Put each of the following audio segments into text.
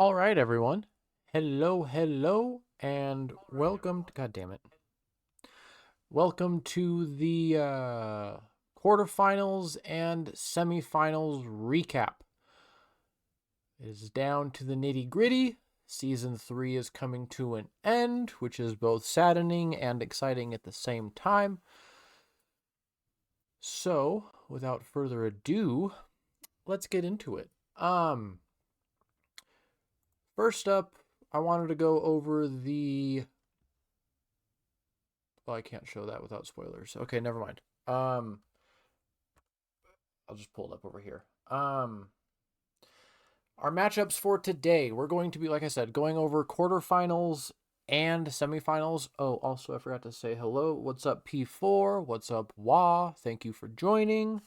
All right, everyone. Hello, hello, and welcome. God damn it. Welcome to the quarterfinals and semifinals recap. It is down to the nitty gritty. Season 3 is coming to an end, which is both saddening and exciting at the same time. So, without further ado, let's get into it. First up, I wanted to go over the. Well, I can't show that without spoilers. Okay, never mind. I'll just pull it up over here. Our matchups for today, we're going to be, like I said, going over quarterfinals and semifinals. Oh, also, I forgot to say hello. What's up, P4? What's up, Wah? Thank you for joining.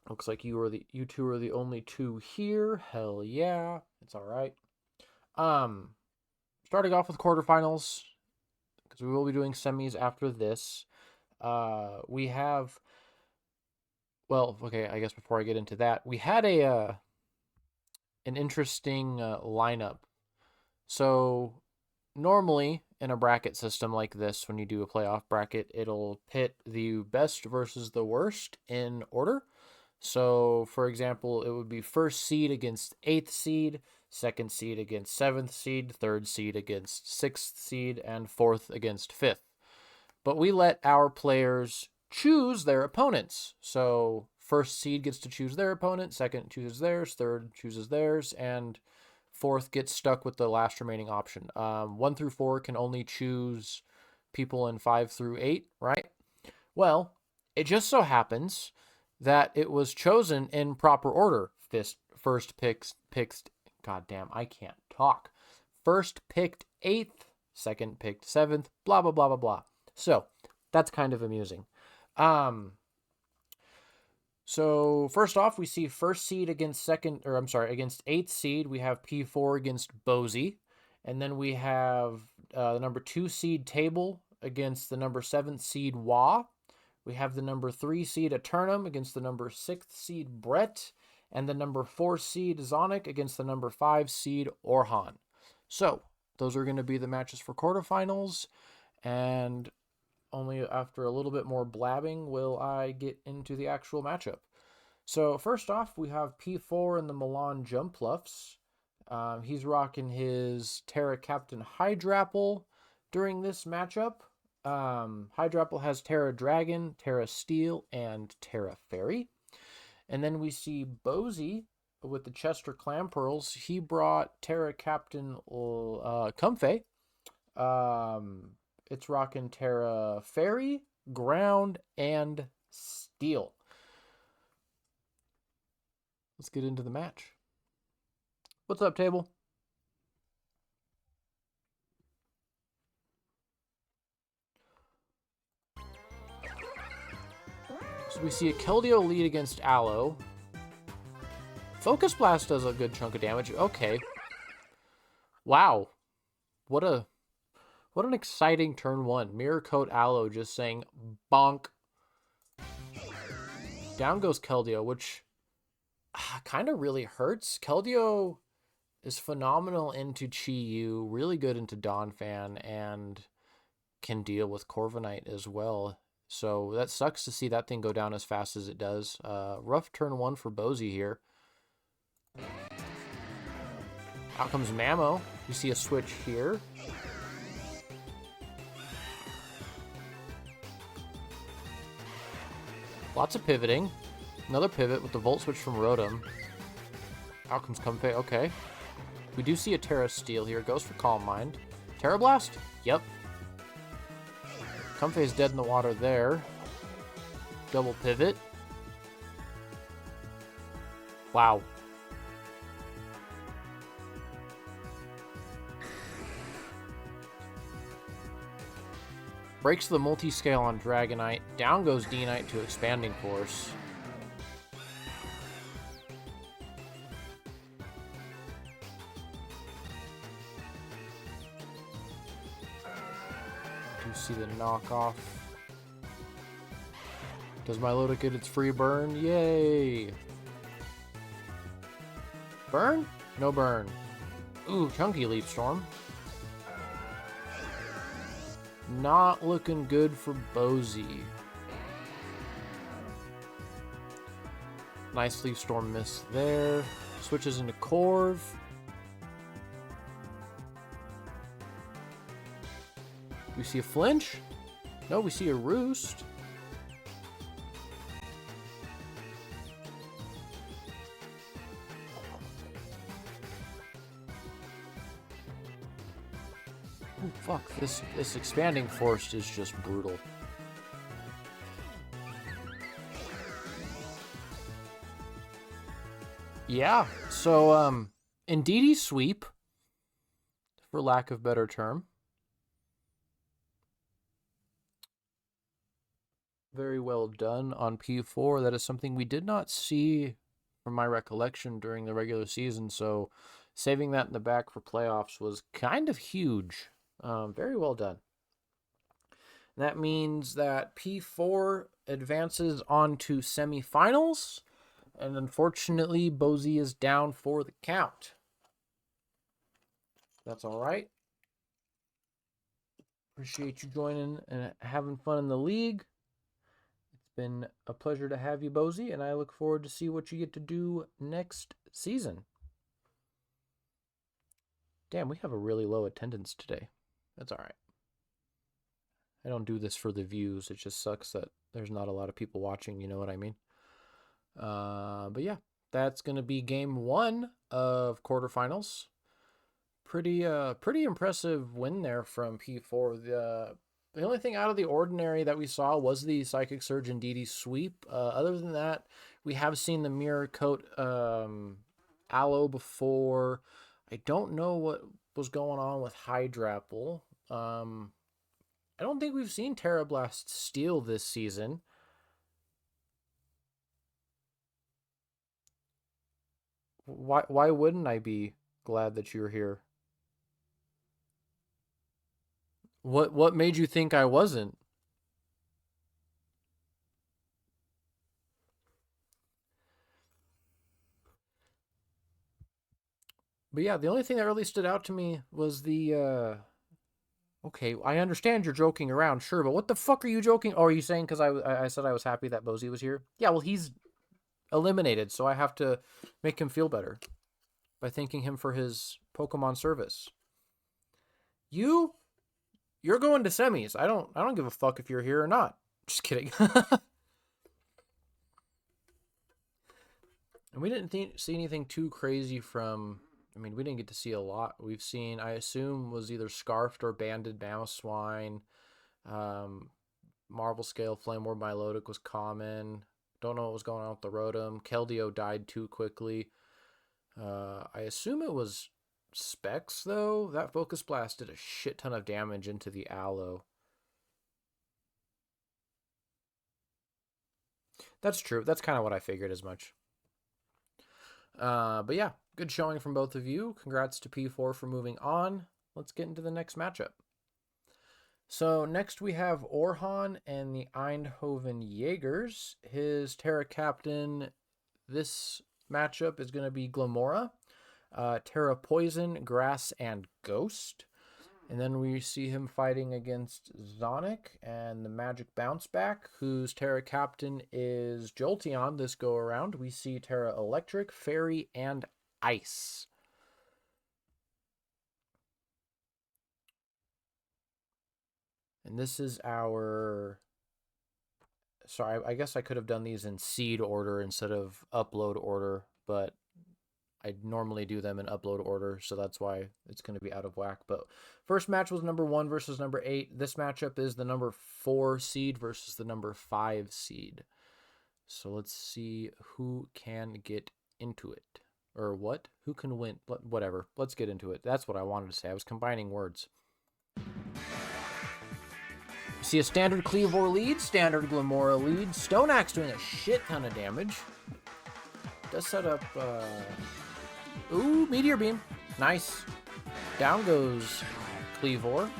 Looks like you two are the only two here. Hell yeah, it's all right. Starting off with quarterfinals because we will be doing semis after this. We have. Well, okay, I guess before I get into that, we had an interesting lineup. So normally in a bracket system like this, when you do a playoff bracket, it'll pit the best versus the worst in order. So, for example, it would be first seed against eighth seed, second seed against seventh seed, third seed against sixth seed, and fourth against fifth. But we let our players choose their opponents. So first seed gets to choose their opponent, second chooses theirs, third chooses theirs, and fourth gets stuck with the last remaining option. 1 through 4 can only choose people in 5 through 8, right? Well, it just so happens that it was chosen in proper order. First picked. Goddamn, I can't talk. First picked eighth, second picked seventh. Blah blah blah blah blah. So that's kind of amusing. So first off, we see first seed against against eighth seed. We have P4 against Bozy, and then we have the number 2 seed Table against the number 7th seed Wah. We have the number 3 seed Eternum against the number 6th seed Brett, and the number 4 seed Zonic against the number 5 seed Orhan. So those are going to be the matches for quarterfinals, and only after a little bit more blabbing will I get into the actual matchup. So first off, we have P4 in the Milan Jumpluffs. He's rocking his Terra Captain Hydrapple during this matchup. Hydrapple has Terra Dragon, Terra Steel, and Terra Fairy. And then we see Bozy with the Chester Clam Pearls. He brought Terra Captain Comfey. It's rocking Terra Fairy, Ground, and Steel. Let's get into the match. What's up, Table? So we see a Keldeo lead against Aloe. Focus Blast does a good chunk of damage. Okay. Wow. What an exciting turn 1. Mirror Coat Aloe just saying bonk. Down goes Keldeo, which kind of really hurts. Keldeo is phenomenal into Chi-Yu, really good into Donphan, and can deal with Corviknight as well. So that sucks to see that thing go down as fast as it does. Rough turn 1 for Bozy here. Out comes Mamo. You see a switch here. Lots of pivoting. Another pivot with the Volt Switch from Rotom. Out comes Comfey. Okay. We do see a Terra Steel here. Goes for Calm Mind. Terra Blast? Yep. Comfey's dead in the water there. Double pivot. Wow. Breaks the multi-scale on Dragonite. Down goes D-Knight to Expanding Force. Do see the knockoff. Does Milotic get its free burn? Yay! Burn? No burn. Ooh, chunky Leaf Storm. Not looking good for Bozy. Nice Leaf Storm miss there. Switches into Corv. We see a flinch? No, we see a roost. Oh, fuck. This expanding force is just brutal. Yeah, so, Indeedee sweep, for lack of better term. Very well done on P4. That is something we did not see from my recollection during the regular season, so saving that in the back for playoffs was kind of huge. Very well done. That means that P4 advances on to semifinals, and unfortunately, Bozy is down for the count. That's all right. Appreciate you joining and having fun in the league. It's been a pleasure to have you, Bozy, and I look forward to see what you get to do next season. Damn, we have a really low attendance today. That's all right. I don't do this for the views. It just sucks that there's not a lot of people watching. You know what I mean? But yeah, that's going to be game 1 of quarterfinals. Pretty impressive win there from P4. The only thing out of the ordinary that we saw was the Psychic Surge and Indeedee sweep. Other than that, we have seen the Mirror Coat Aloe before. I don't know what was going on with Hydrapple. I don't think we've seen Terrablast Steel this season. Why wouldn't I be glad that you're here? What made you think I wasn't? But yeah, the only thing that really stood out to me was the okay, I understand you're joking around, sure, but what the fuck are you joking? Oh, are you saying because I said I was happy that Bozy was here? Yeah, well, he's eliminated, so I have to make him feel better by thanking him for his Pokemon service. You're going to semis. I don't give a fuck if you're here or not. Just kidding. And we didn't see anything too crazy from. I mean, we didn't get to see a lot. We've seen, I assume, was either Scarfed or Banded Mamoswine. Marble Scale Flame Orb Milotic was common. Don't know what was going on with the Rotom. Keldeo died too quickly. I assume it was Specs, though. That Focus Blast did a shit ton of damage into the Aloe. That's true. That's kind of what I figured as much. But yeah, good showing from both of you. Congrats to P4 for moving on. Let's get into the next matchup. So next we have Orhan and the Eindhoven Jaegers. His Terra Captain this matchup is going to be Glamora, Terra Poison, Grass, and Ghost. And then we see him fighting against Zonic and the Magic Bounce Back, whose Terra Captain is Jolteon this go around. We see Terra Electric, Fairy, and Ice. And this is our... Sorry, I guess I could have done these in seed order instead of upload order, but I normally do them in upload order, so that's why it's going to be out of whack. But first match was number 1 versus number 8. This matchup is the number 4 seed versus the number 5 seed. So let's see who can get into it. Or what? Who can win? Whatever. Let's get into it. That's what I wanted to say. I was combining words. See a standard Cleavor lead, standard Glamora lead. Stone Axe doing a shit ton of damage. Does set up... Ooh, Meteor Beam. Nice. Down goes Cleavor.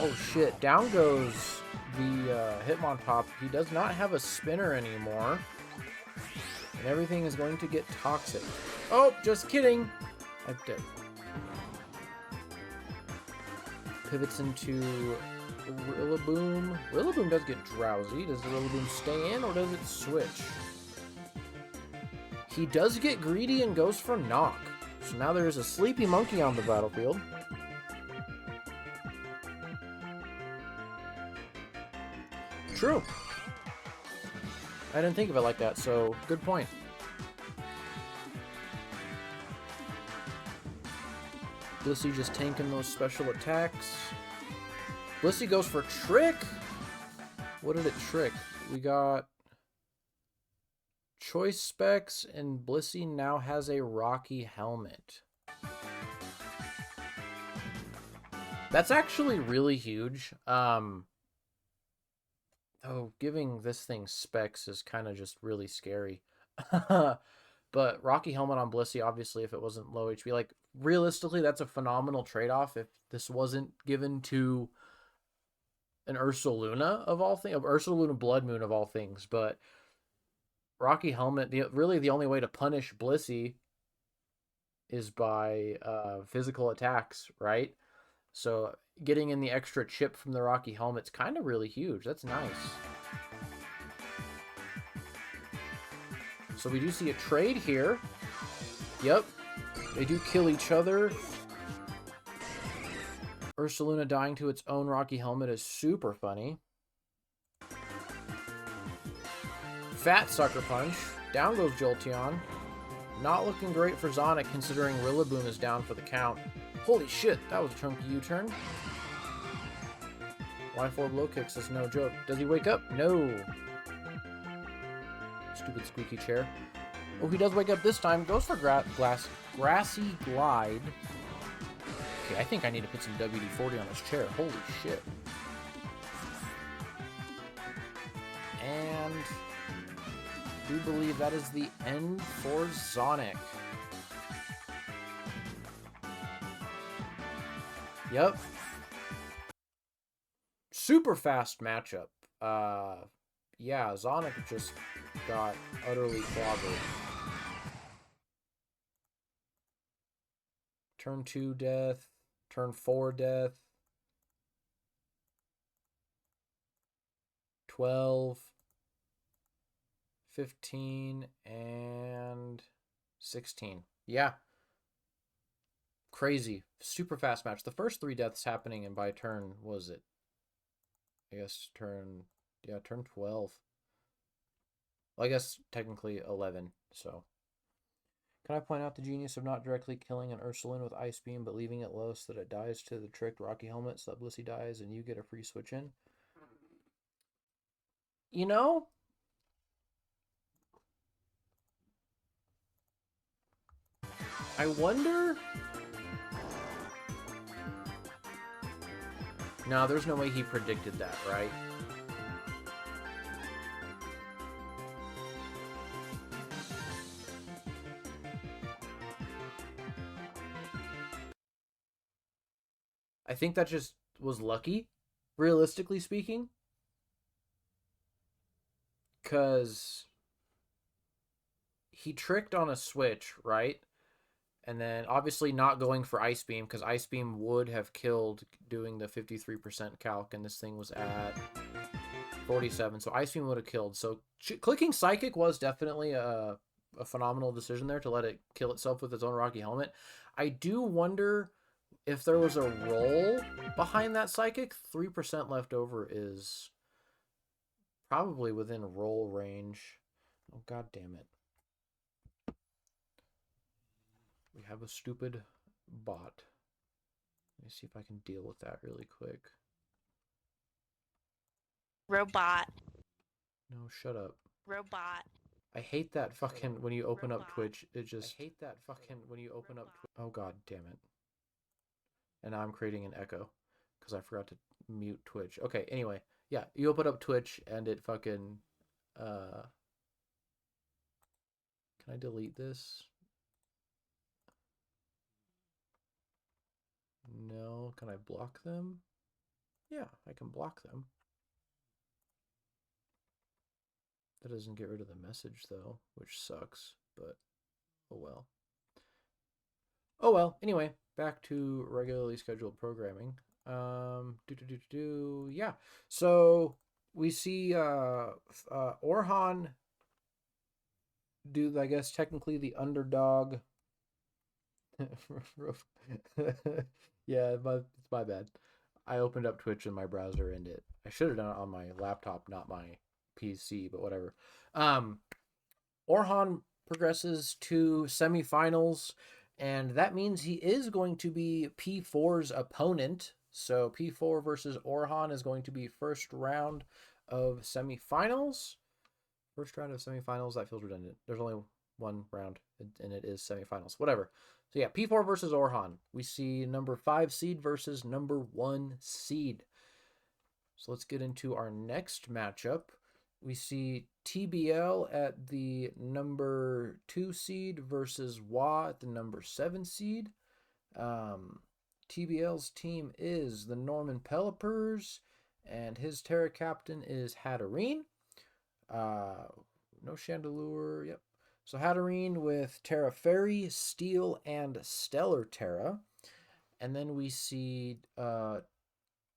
Oh shit, down goes the Hitmontop. He does not have a spinner anymore. And everything is going to get toxic. Oh, just kidding. I'm dead. Pivots into Rillaboom. Rillaboom does get drowsy. Does the Rillaboom stay in or does it switch? He does get greedy and goes for knock. So now there's a sleepy monkey on the battlefield. True. I didn't think of it like that, so good point. Blissey just tanking those special attacks. Blissey goes for trick. What did it trick? We got choice specs, and Blissey now has a Rocky helmet. That's actually really huge. Oh, giving this thing specs is kind of just really scary. But Rocky helmet on Blissey, obviously, if it wasn't low HP, like realistically, that's a phenomenal trade-off. If this wasn't given to an Ursaluna of all things, Ursaluna Blood Moon of all things, but Rocky helmet, really the only way to punish Blissey is by physical attacks, right? So getting in the extra chip from the Rocky helmet's kind of really huge. That's nice. So we do see a trade here. Yep. They do kill each other. Ursaluna dying to its own Rocky helmet is super funny. Fat Sucker Punch. Down goes Jolteon. Not looking great for Sonic considering Rillaboom is down for the count. Holy shit, that was a chunky U-turn. Y4 low kicks is no joke. Does he wake up? No. Stupid squeaky chair. Oh, he does wake up this time. Goes for Grassy Glide. Okay, I think I need to put some WD-40 on this chair. Holy shit. And I do believe that is the end for Sonic. Yep. Super fast matchup. Yeah, Sonic just got utterly clobbered. Turn 2 death. Turn 4 death. 12. 15. And 16. Yeah. Crazy. Super fast match. The first 3 deaths happening and by turn, was it? I guess turn 12. Well, I guess technically 11, so. Can I point out the genius of not directly killing an Ursulin with Ice Beam, but leaving it low so that it dies to the tricked Rocky Helmet so that Blissey dies and you get a free switch in? You know? I wonder... No, there's no way he predicted that, right? I think that just was lucky, realistically speaking. Because he tricked on a switch, right? And then obviously not going for Ice Beam, because Ice Beam would have killed doing the 53% calc, and this thing was at 47. So Ice Beam would have killed. So clicking Psychic was definitely a phenomenal decision there to let it kill itself with its own Rocky Helmet. I do wonder if there was a roll behind that Psychic. 3% left over is probably within roll range. Oh, god damn it. We have a stupid bot. Let me see if I can deal with that really quick. Robot. No, shut up. Robot. I hate that fucking when you open up Twitch. It just. I hate that fucking when you open up Twitch. Oh god damn it. And now I'm creating an echo because I forgot to mute Twitch. Okay, anyway. Yeah, you open up Twitch and it fucking. Can I delete this? No. Can I block them? Yeah, I can block them. That doesn't get rid of the message, though, which sucks, but oh well. Oh well, anyway, back to regularly scheduled programming. Yeah. So we see Orhan do, I guess, technically the underdog. Yeah, it's my bad. I opened up Twitch in my browser and I should have done it on my laptop, not my PC, but whatever. Um, Orhan progresses to semifinals, and that means he is going to be P4's opponent. So P4 versus Orhan is going to be first round of semifinals. First round of semifinals, that feels redundant. There's only one round, and it is semifinals. Whatever. So yeah, P4 versus Orhan. We see number 5 seed versus number 1 seed. So let's get into our next matchup. We see TBL at the number 2 seed versus Wa at the number 7 seed. TBL's team is the Norman Pelipers, and his Terra captain is Hatterene. No Chandelure. Yep. So Hatterene with Terra Fairy, Steel, and Stellar Terra. And then we see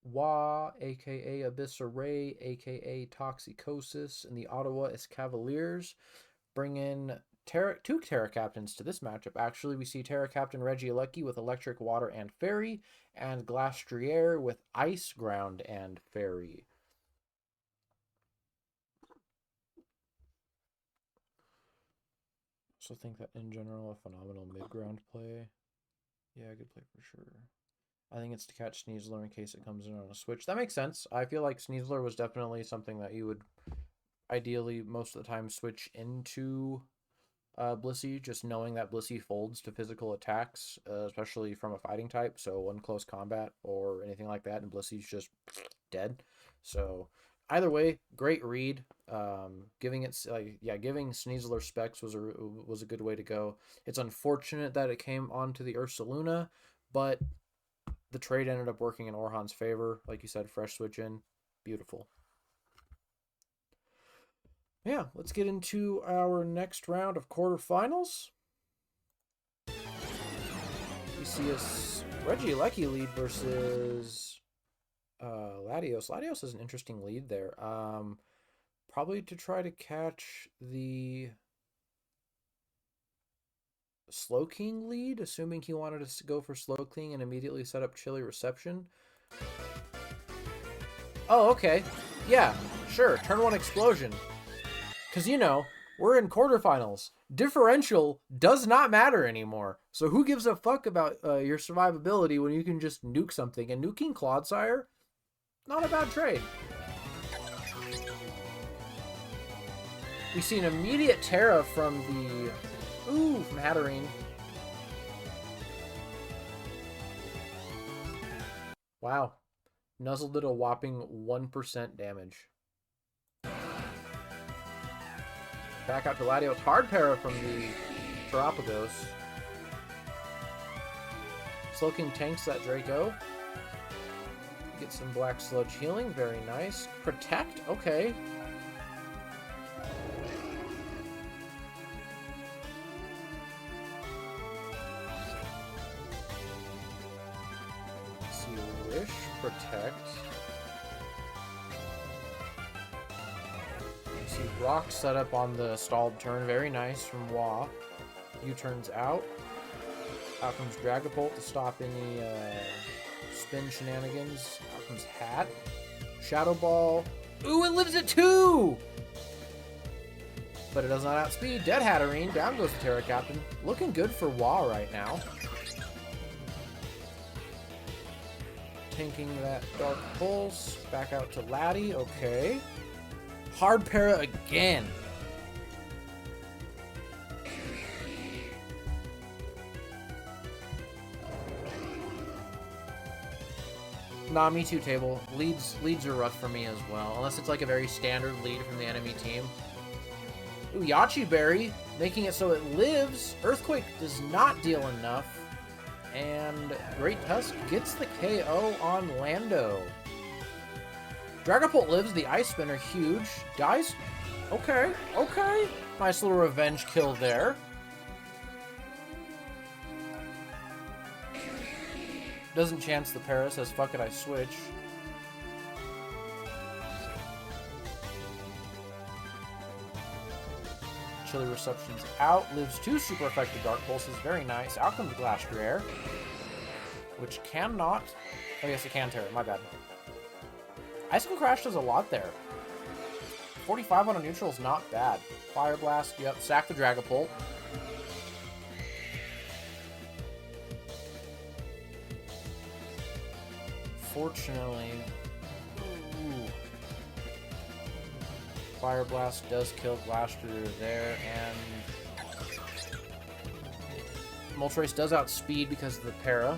Wa, aka Abyss Array, aka Toxicosis, and the Ottawa Escavaliers bring in two Terra Captains to this matchup. Actually, we see Terra Captain Regieleki with Electric, Water, and Fairy, and Glastrier with Ice, Ground, and Fairy. So I think that in general, a phenomenal mid-ground play. Yeah, good play for sure. I think it's to catch Sneasler in case it comes in on a switch. That makes sense. I feel like Sneasler was definitely something that you would ideally most of the time switch into Blissey, just knowing that Blissey folds to physical attacks, especially from a fighting type. So one close combat or anything like that, and Blissey's just dead. So either way, great read. Giving Sneasler specs was a good way to go. It's unfortunate that it came onto the Ursaluna, but the trade ended up working in Orhan's favor. Like you said, fresh switch in, beautiful. Yeah, let's get into our next round of quarterfinals. We see a Regieleki lead versus Latios. Latios is an interesting lead there. Probably to try to catch the Slowking lead, assuming he wanted to go for Slowking and immediately set up Chilly Reception. Oh, okay. Yeah, sure. Turn 1 Explosion. Because, we're in quarterfinals. Differential does not matter anymore. So who gives a fuck about your survivability when you can just nuke something? And nuking Clodsire, not a bad trade. We see an immediate Terra from from Hatterene. Wow. Nuzzle did a whopping 1% damage. Back out to Latios. Hard para from the Terapagos. Slowking tanks that Draco. Get some Black Sludge healing. Very nice. Protect. Okay. Let's see. Wish. Protect. See Rock set up on the stalled turn. Very nice from Wa. U-turns out. Out comes Dragapult to stop any spin shenanigans. Out comes Hat. Shadow Ball. Ooh, it lives at 2! But it does not outspeed. Dead Hatterene. Down goes the Terra Captain. Looking good for Wa right now. Tanking that Dark Pulse. Back out to Laddie. Okay. Hard para again. Nah, me too, table. Leads are rough for me as well. Unless it's like a very standard lead from the enemy team. Ooh, Yachi Berry, making it so it lives. Earthquake does not deal enough. And Great Tusk gets the KO on Lando. Dragapult lives. The Ice Spinner, huge. Dies. Okay, okay. Nice little revenge kill there. Doesn't chance the para, says fuck it, I switch. Chilly Reception's out. Lives 2 super effective Dark Pulses. Very nice. Out comes Glastrier Air, which cannot... I guess it can tear it. My bad. Icicle Crash does a lot there. 45 on a neutral is not bad. Fire Blast, yep. Sack the Dragapult. Fortunately... Ooh. Fire Blast does kill Glastrier there, and... Moltres does outspeed because of the para.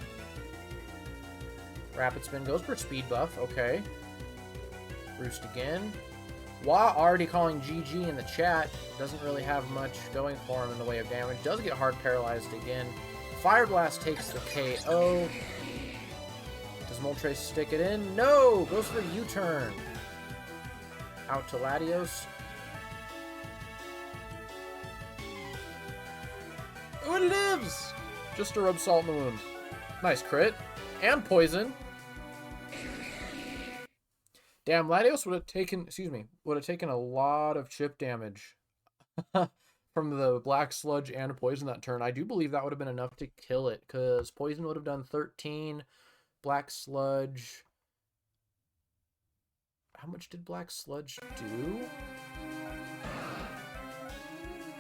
Rapid Spin goes for speed buff, okay. Roost again. Wah already calling GG in the chat. Doesn't really have much going for him in the way of damage. Does get hard paralyzed again. Fire Blast takes the KO. Does Moltres stick it in? No! Goes for U-turn. Out to Latios. Oh, it lives! Just to rub salt in the wound. Nice crit. And poison. Damn, Latios would have taken, would have taken a lot of chip damage from the Black Sludge and Poison that turn. I do believe that would have been enough to kill it, because Poison would have done 13, Black Sludge... How much did Black Sludge do?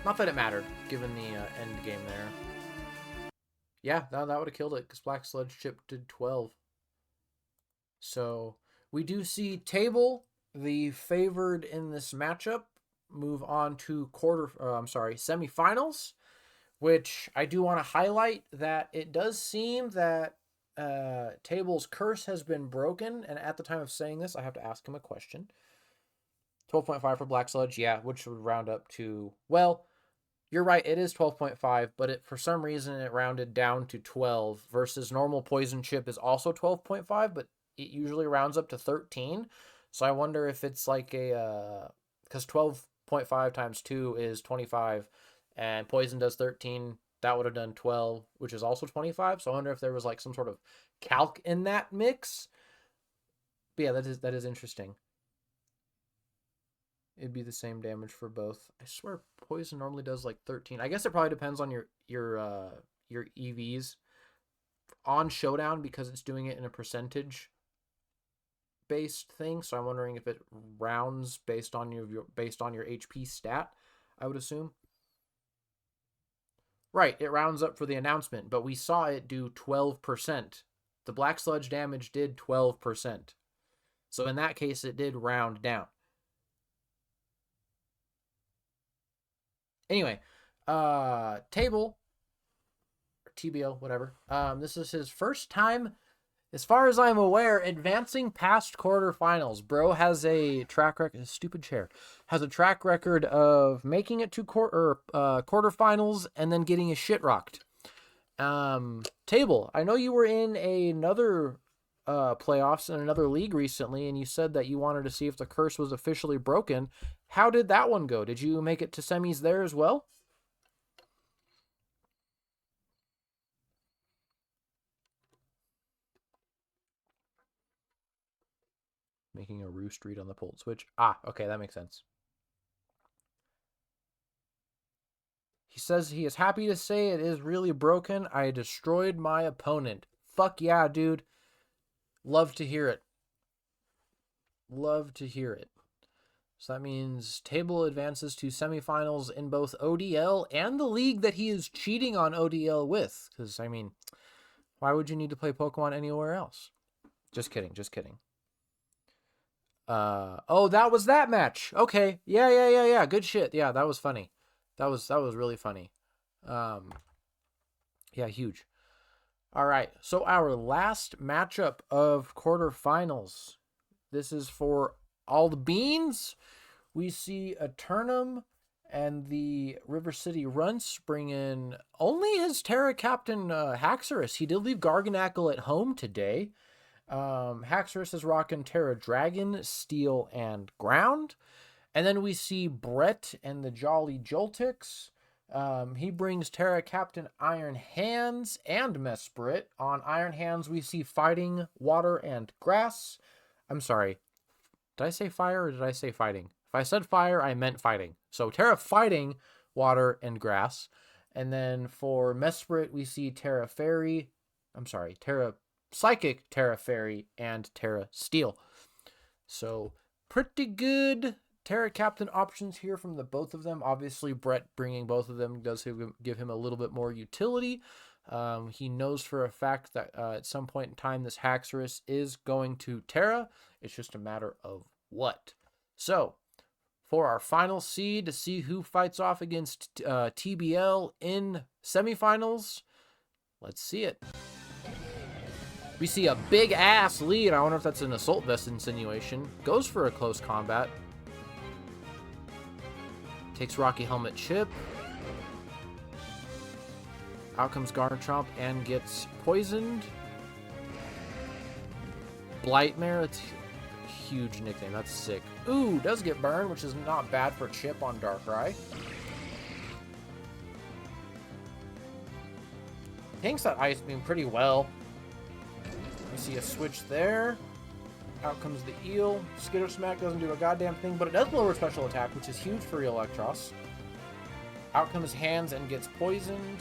Not that it mattered, given the end game there. Yeah, that would have killed it, because Black Sludge chip did 12. So... we do see Table, the favored in this matchup, move on to semifinals, which I do want to highlight that it does seem that Table's curse has been broken, and at the time of saying this, I have to ask him a question. 12.5 for Black Sludge, yeah, which would round up to, well, you're right, it is 12.5, but for some reason it rounded down to 12, versus normal Poison Chip is also 12.5, but it usually rounds up to 13. So I wonder if it's like a... because 12.5 times 2 is 25, and Poison does 13. That would have done 12, which is also 25. So I wonder if there was like some sort of calc in that mix. But yeah, that is interesting. It'd be the same damage for both. I swear Poison normally does like 13. I guess it probably depends on your EVs on Showdown, because it's doing it in a percentage based thing, so I'm wondering if it rounds based on your HP stat, I would assume. Right, it rounds up for the announcement, but we saw it do 12%. The Black Sludge damage did 12%. So in that case, it did round down. Anyway, Table, or TBL, whatever. This is his first time, as far as I'm aware, advancing past quarterfinals. Bro has a track record. Stupid chair has a track record of making it to quarterfinals and then getting his shit rocked. Table, I know you were in another playoffs in another league recently, and you said that you wanted to see if the curse was officially broken. How did that one go? Did you make it to semis there as well? Making a roost read on the pult switch. Ah, okay, that makes sense. He says he is happy to say it is really broken. I destroyed my opponent. Fuck yeah, dude. Love to hear it. Love to hear it. So that means Table advances to semifinals in both ODL and the league that he is cheating on ODL with. Because, I mean, why would you need to play Pokemon anywhere else? Just kidding, just kidding. Oh, that was that match. Okay. Yeah. Good shit. Yeah, that was funny. That was really funny. Yeah, huge. All right. So our last matchup of quarterfinals. This is for all the beans. We see Eternum and the River City Runts bring in only his Terra Captain Haxorus. He did leave Garganackle at home today. Haxorus is rocking Terra Dragon, Steel, and Ground. And then we see Brett and the Jolly Joltix. He brings Terra Captain Iron Hands and Mesprit. On Iron Hands, we see Fighting, Water, and Grass. I'm sorry. Did I say fire or did I say fighting? If I said fire, I meant fighting. So Terra Fighting, Water, and Grass. And then for Mesprit, we see Terra Fairy. I'm sorry, Terra Psychic, Terra Fairy, and Terra Steel. So pretty good Terra Captain options here from the both of them. Obviously, Brett bringing both of them does give him a little bit more utility. He knows for a fact that at some point in time, this Haxorus is going to Terra. It's just a matter of what. So, for our final seed to see who fights off against TBL in semifinals, let's see it. We see a big ass lead. I wonder if that's an assault vest insinuation. Goes for a close combat. Takes Rocky Helmet Chip. Out comes Garchomp and gets poisoned. Blightmare, that's a huge nickname. That's sick. Ooh, does get burned, which is not bad for Chip on Darkrai. Tanks that Ice Beam pretty well. We see a switch there. Out comes the Eel. Skitter Smack doesn't do a goddamn thing, but it does lower special attack, which is huge for Electros. Out comes Hands and gets poisoned.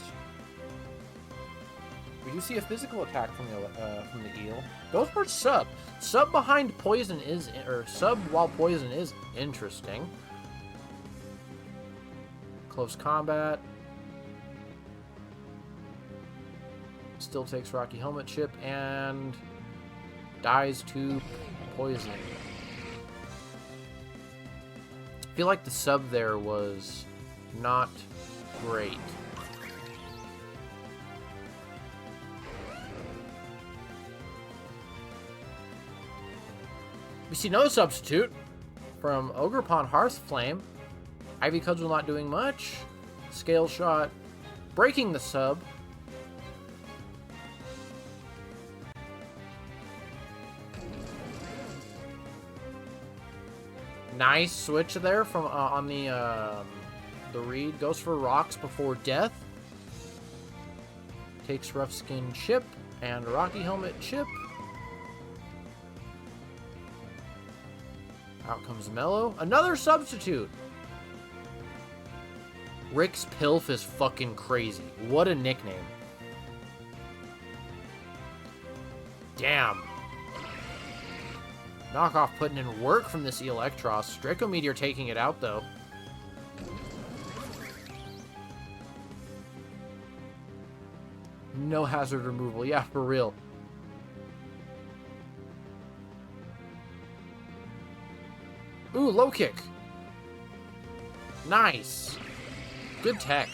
We do see a physical attack from the Eel. Goes for Sub. Sub behind poison is, or Sub while poison is interesting. Close combat. Still takes Rocky Helmet Chip and dies to poison. I feel like the sub there was not great. We see no substitute from Ogerpon Hearthflame. Ivy Cudgel not doing much. Scale Shot breaking the sub. Nice switch there from on the read. Goes for Rocks before death. Takes Rough Skin Chip and Rocky Helmet Chip. Out comes Mellow. Another substitute. Rick's Pilf is fucking crazy. What a nickname. Damn. Knockoff putting in work from this Electros. Draco Meteor taking it out, though. No hazard removal. Yeah, for real. Ooh, low kick. Nice. Good tech.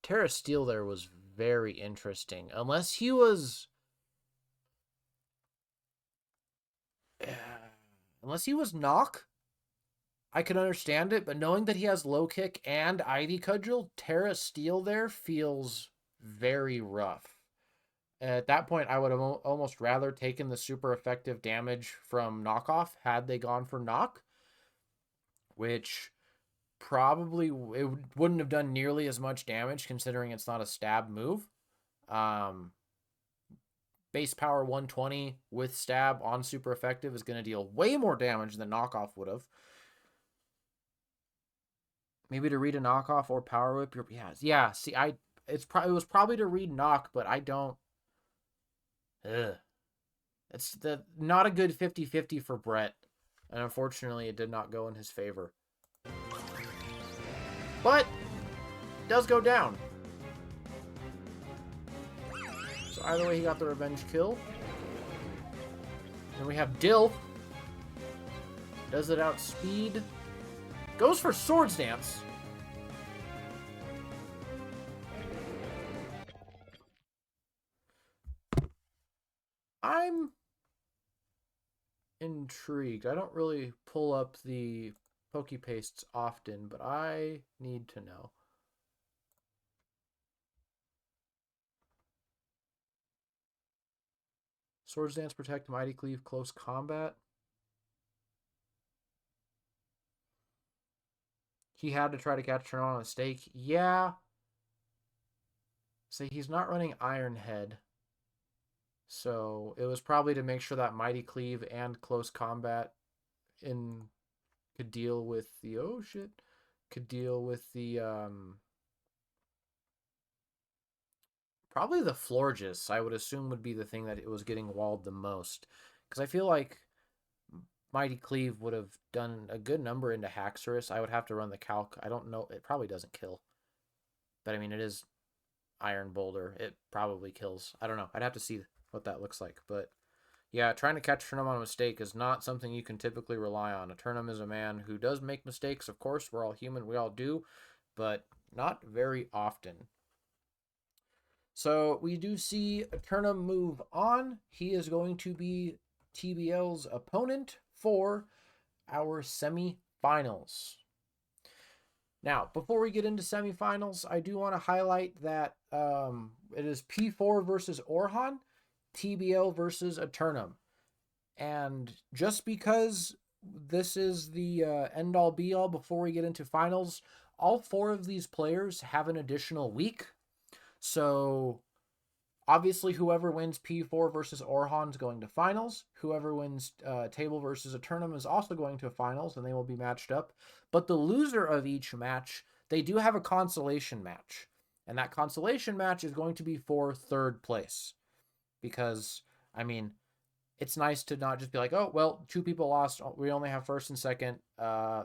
Terra Steel there was very interesting. Unless he was... unless he was Knock, I could understand it, but knowing that he has low kick and Ivy Cudgel, Terra Steel there feels very rough. At that point, I would have almost rather taken the super effective damage from Knockoff had they gone for Knock, which probably it wouldn't have done nearly as much damage considering it's not a stab move. Base power 120 with stab on super effective is going to deal way more damage than Knockoff would have. Maybe to read a Knockoff or Power Whip. Yeah. See, it was probably to read Knock, but I don't. Ugh. It's not a good 50-50 for Brett, and unfortunately, it did not go in his favor. But does go down. So either way, he got the revenge kill. Then we have Dill. Does it outspeed. Goes for Swords Dance. I'm intrigued. I don't really pull up the pokey pastes often, but I need to know. Swords Dance, Protect, Mighty Cleave, Close Combat. He had to try to catch her on a stake. Yeah. Say he's not running Iron Head. So it was probably to make sure that Mighty Cleave and Close Combat in could deal with the oh shit. Could deal with the probably the Florges, I would assume would be the thing that it was getting walled the most. Because I feel like Mighty Cleave would have done a good number into Haxorus. I would have to run the calc. I don't know. It probably doesn't kill. But I mean, it is Iron Boulder. It probably kills. I don't know. I'd have to see what that looks like. But yeah, trying to catch Turnum on a mistake is not something you can typically rely on. A Turnum is a man who does make mistakes. Of course, we're all human. We all do. But not very often. So we do see Turnum move on. He is going to be TBL's opponent for our semifinals. Now, before we get into semifinals, I do want to highlight that it is P4 versus Orhan, TBL versus Eternum. And just because this is the end all be all before we get into finals, all four of these players have an additional week. So obviously, whoever wins P4 versus Orhan is going to finals. Whoever wins Table versus Eternum is also going to finals, and they will be matched up. But the loser of each match, they do have a consolation match. And that consolation match is going to be for third place. Because, I mean, it's nice to not just be like, oh, well, two people lost. We only have first and second. I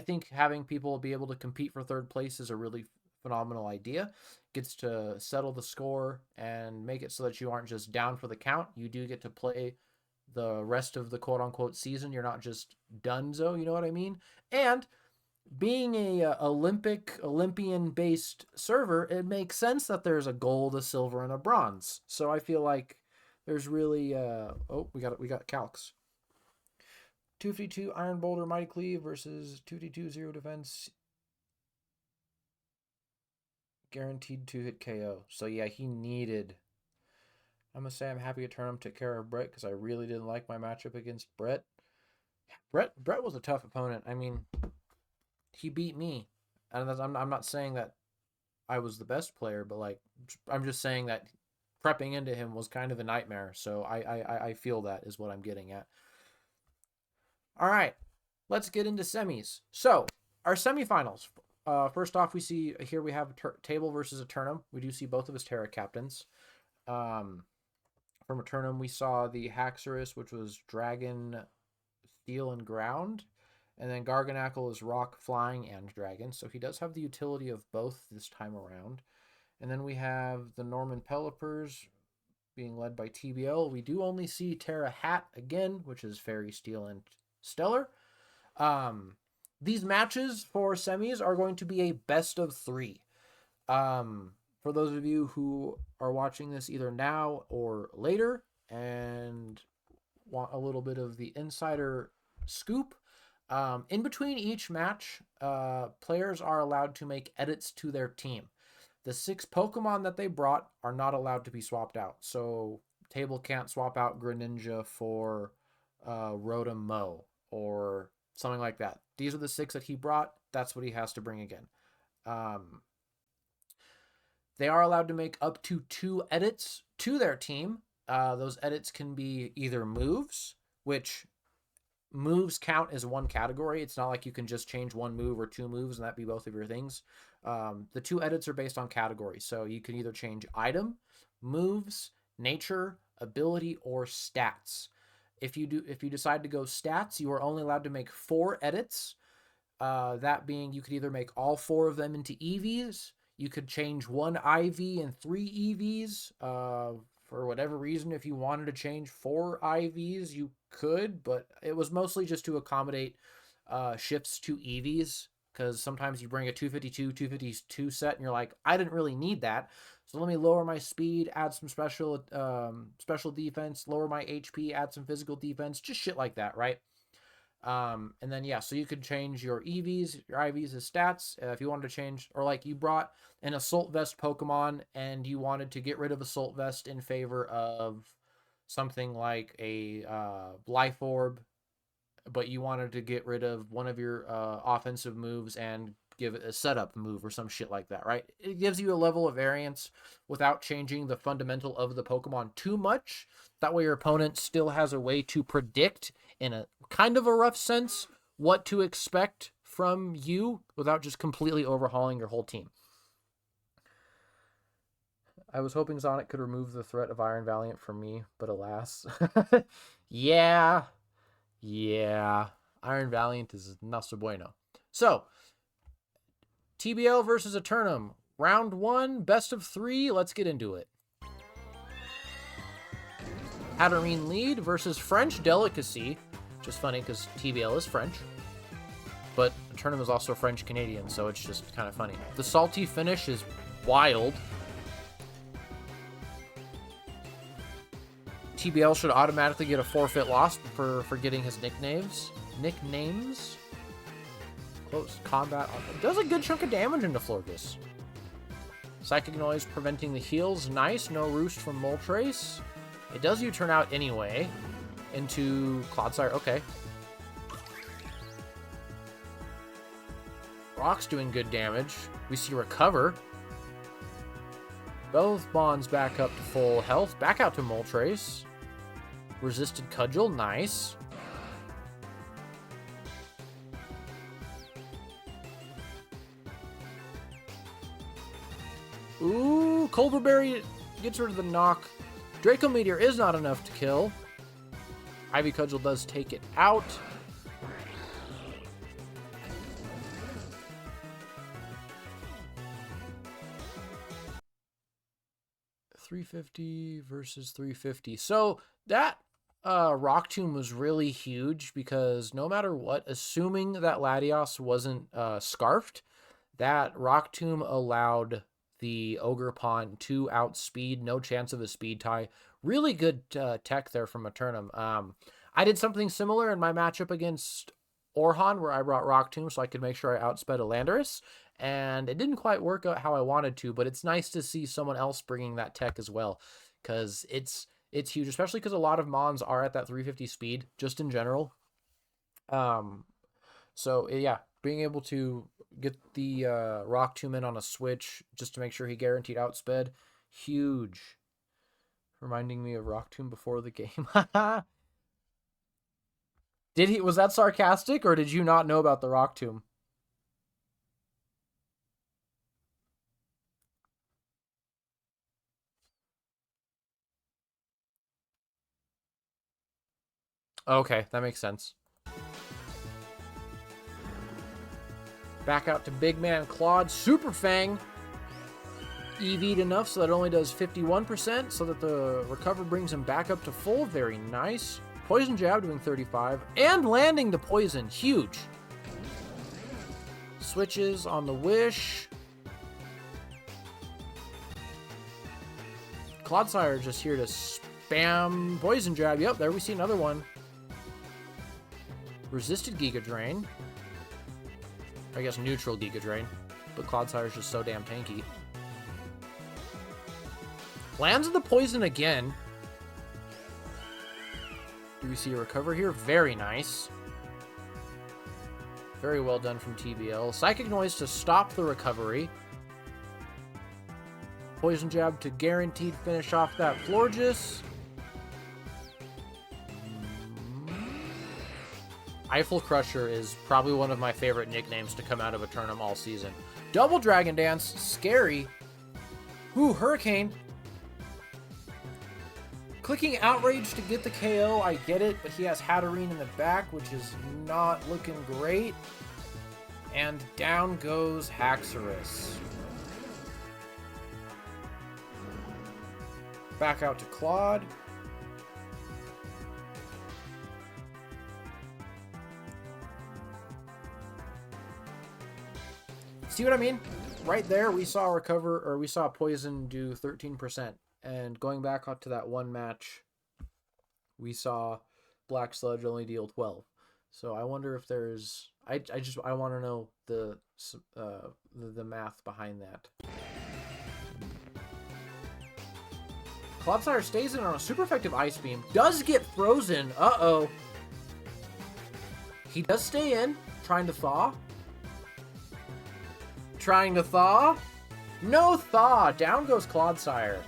think having people be able to compete for third place is a really phenomenal idea. Gets to settle the score and make it so that you aren't just down for the count. You do get to play the rest of the quote unquote season. You're not just donezo, you know what I mean? And being a Olympian based server, it makes sense that there's a gold, a silver, and a bronze. So I feel like there's really oh, we got calcs. 252 Iron Boulder Mighty Cleave versus 252 Zero Defense guaranteed to hit KO. So yeah, he needed. I'm gonna say I'm happy to turn him to care of Brett because I really didn't like my matchup against Brett. Brett was a tough opponent. I mean, he beat me, and I'm not saying that I was the best player, but like I'm just saying that prepping into him was kind of a nightmare. So I feel that is what I'm getting at. All right, let's get into semis. So our semifinals. First off, we see here we have Table versus Eternum. We do see both of his Terra captains. Um, from Eternum, we saw the Haxorus, which was Dragon, Steel, and Ground. And then Garganackle is Rock, Flying, and Dragon. So he does have the utility of both this time around. And then we have the Norman Pelipers being led by TBL. We do only see Terra Hat again, which is Fairy, Steel, and Stellar. These matches for semis are going to be a best of three. For those of you who are watching this either now or later and want a little bit of the insider scoop, in between each match, players are allowed to make edits to their team. The 6 Pokemon that they brought are not allowed to be swapped out. So Table can't swap out Greninja for Rotom Mo or something like that. These are the 6 that he brought. That's what he has to bring again. Um, they are allowed to make up to 2 edits to their team. Those edits can be either moves, which moves count as one category. It's not like you can just change one move or 2 moves and that be both of your things. The 2 edits are based on category. So you can either change item, moves, nature, ability, or stats. If you decide to go stats, you are only allowed to make 4 edits. That being, you could either make all 4 of them into EVs. You could change 1 IV and 3 EVs. For whatever reason, if you wanted to change 4 IVs, you could, but it was mostly just to accommodate shifts to EVs. Because sometimes you bring a 252 set and you're like, I didn't really need that. So let me lower my speed, add some special defense, lower my HP, add some physical defense, just shit like that, right? And then, yeah, so you could change your EVs, your IVs as stats if you wanted to change, or like you brought an Assault Vest Pokemon and you wanted to get rid of Assault Vest in favor of something like a Life Orb, but you wanted to get rid of one of your offensive moves and give it a setup move or some shit like that, right? It gives you a level of variance without changing the fundamental of the Pokemon too much. That way your opponent still has a way to predict in a kind of a rough sense what to expect from you without just completely overhauling your whole team. I was hoping Sonic could remove the threat of Iron Valiant from me, but alas. Yeah, yeah. Iron Valiant is not so bueno. So, TBL versus Eternum. Round 1, best of 3. Let's get into it. Hatterene lead versus French Delicacy. Which is funny because TBL is French. But Eternum is also French-Canadian, so it's just kind of funny. The salty finish is wild. TBL should automatically get a forfeit loss for forgetting his nicknames. Close combat. Does a good chunk of damage into Florges. Psychic Noise preventing the heals. Nice. No Roost from Moltres. It does U-turn out anyway into Clodsire. Okay. Rock's doing good damage. We see Recover. Both Bonds back up to full health. Back out to Moltres. Resisted Cudgel. Nice. Ooh, Culverberry gets rid of the knock. Draco Meteor is not enough to kill. Ivy Cudgel does take it out. $350 versus $350. So that Rock Tomb was really huge because no matter what, assuming that Latios wasn't scarfed, that Rock Tomb allowed the Ogerpon to outspeed, no chance of a speed tie. Really good tech there from Eternum. I did something similar in my matchup against Orhan, where I brought Rock Tomb so I could make sure I outsped Elandris, and it didn't quite work out how I wanted to, but it's nice to see someone else bringing that tech as well, because it's huge, especially because a lot of Mons are at that 350 speed, just in general. So yeah, being able to get the Rock Tomb in on a switch just to make sure he guaranteed outsped, huge. Reminding me of Rock Tomb before the game. Was that sarcastic, or did you not know about the Rock Tomb? Okay, that makes sense. Back out to Big Man Claude. Super Fang EV'd enough so that it only does 51%, so that the recover brings him back up to full. Very nice. Poison Jab doing 35, and landing the poison. Huge. Switches on the Wish. Clodsire just here to spam Poison Jab. Yep, there we see another one. Resisted Giga Drain. I guess neutral Giga Drain. But Clodsire is just so damn tanky. Lands the poison again. Do we see a recover here? Very nice. Very well done from TBL. Psychic Noise to stop the recovery. Poison Jab to guaranteed finish off that Florges. Eiffel Crusher is probably one of my favorite nicknames to come out of Eternum all season. Double Dragon Dance, scary. Ooh, Hurricane. Clicking Outrage to get the KO, I get it, but he has Hatterene in the back, which is not looking great. And down goes Haxorus. Back out to Claude. See what I mean? Right there, we saw recover, or we saw poison do 13%. And going back up to that one match, we saw Black Sludge only deal 12. So I wonder if there's. I want to know the math behind that. Clodsire stays in on a super effective Ice Beam. Does get frozen. Uh-oh. He does stay in. Trying to thaw. Trying to thaw. No thaw. Down goes Clodsire.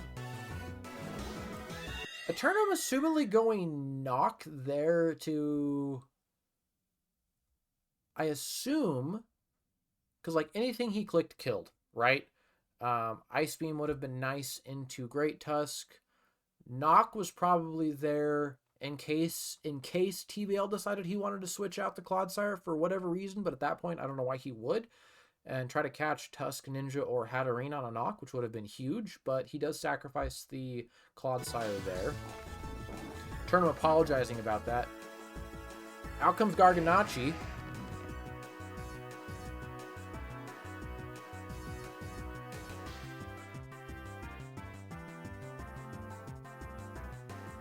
Eternum assumedly going knock there to... I assume... Because, like, anything he clicked killed, right? Ice Beam would have been nice into Great Tusk. Knock was probably there in case TBL decided he wanted to switch out the Clodsire for whatever reason, but at that point, I don't know why he would, and try to catch Tusk, Ninja, or Hatterene on a Knock, which would have been huge, but he does sacrifice the Clodsire there. Turnham apologizing about that. Out comes Garganacci.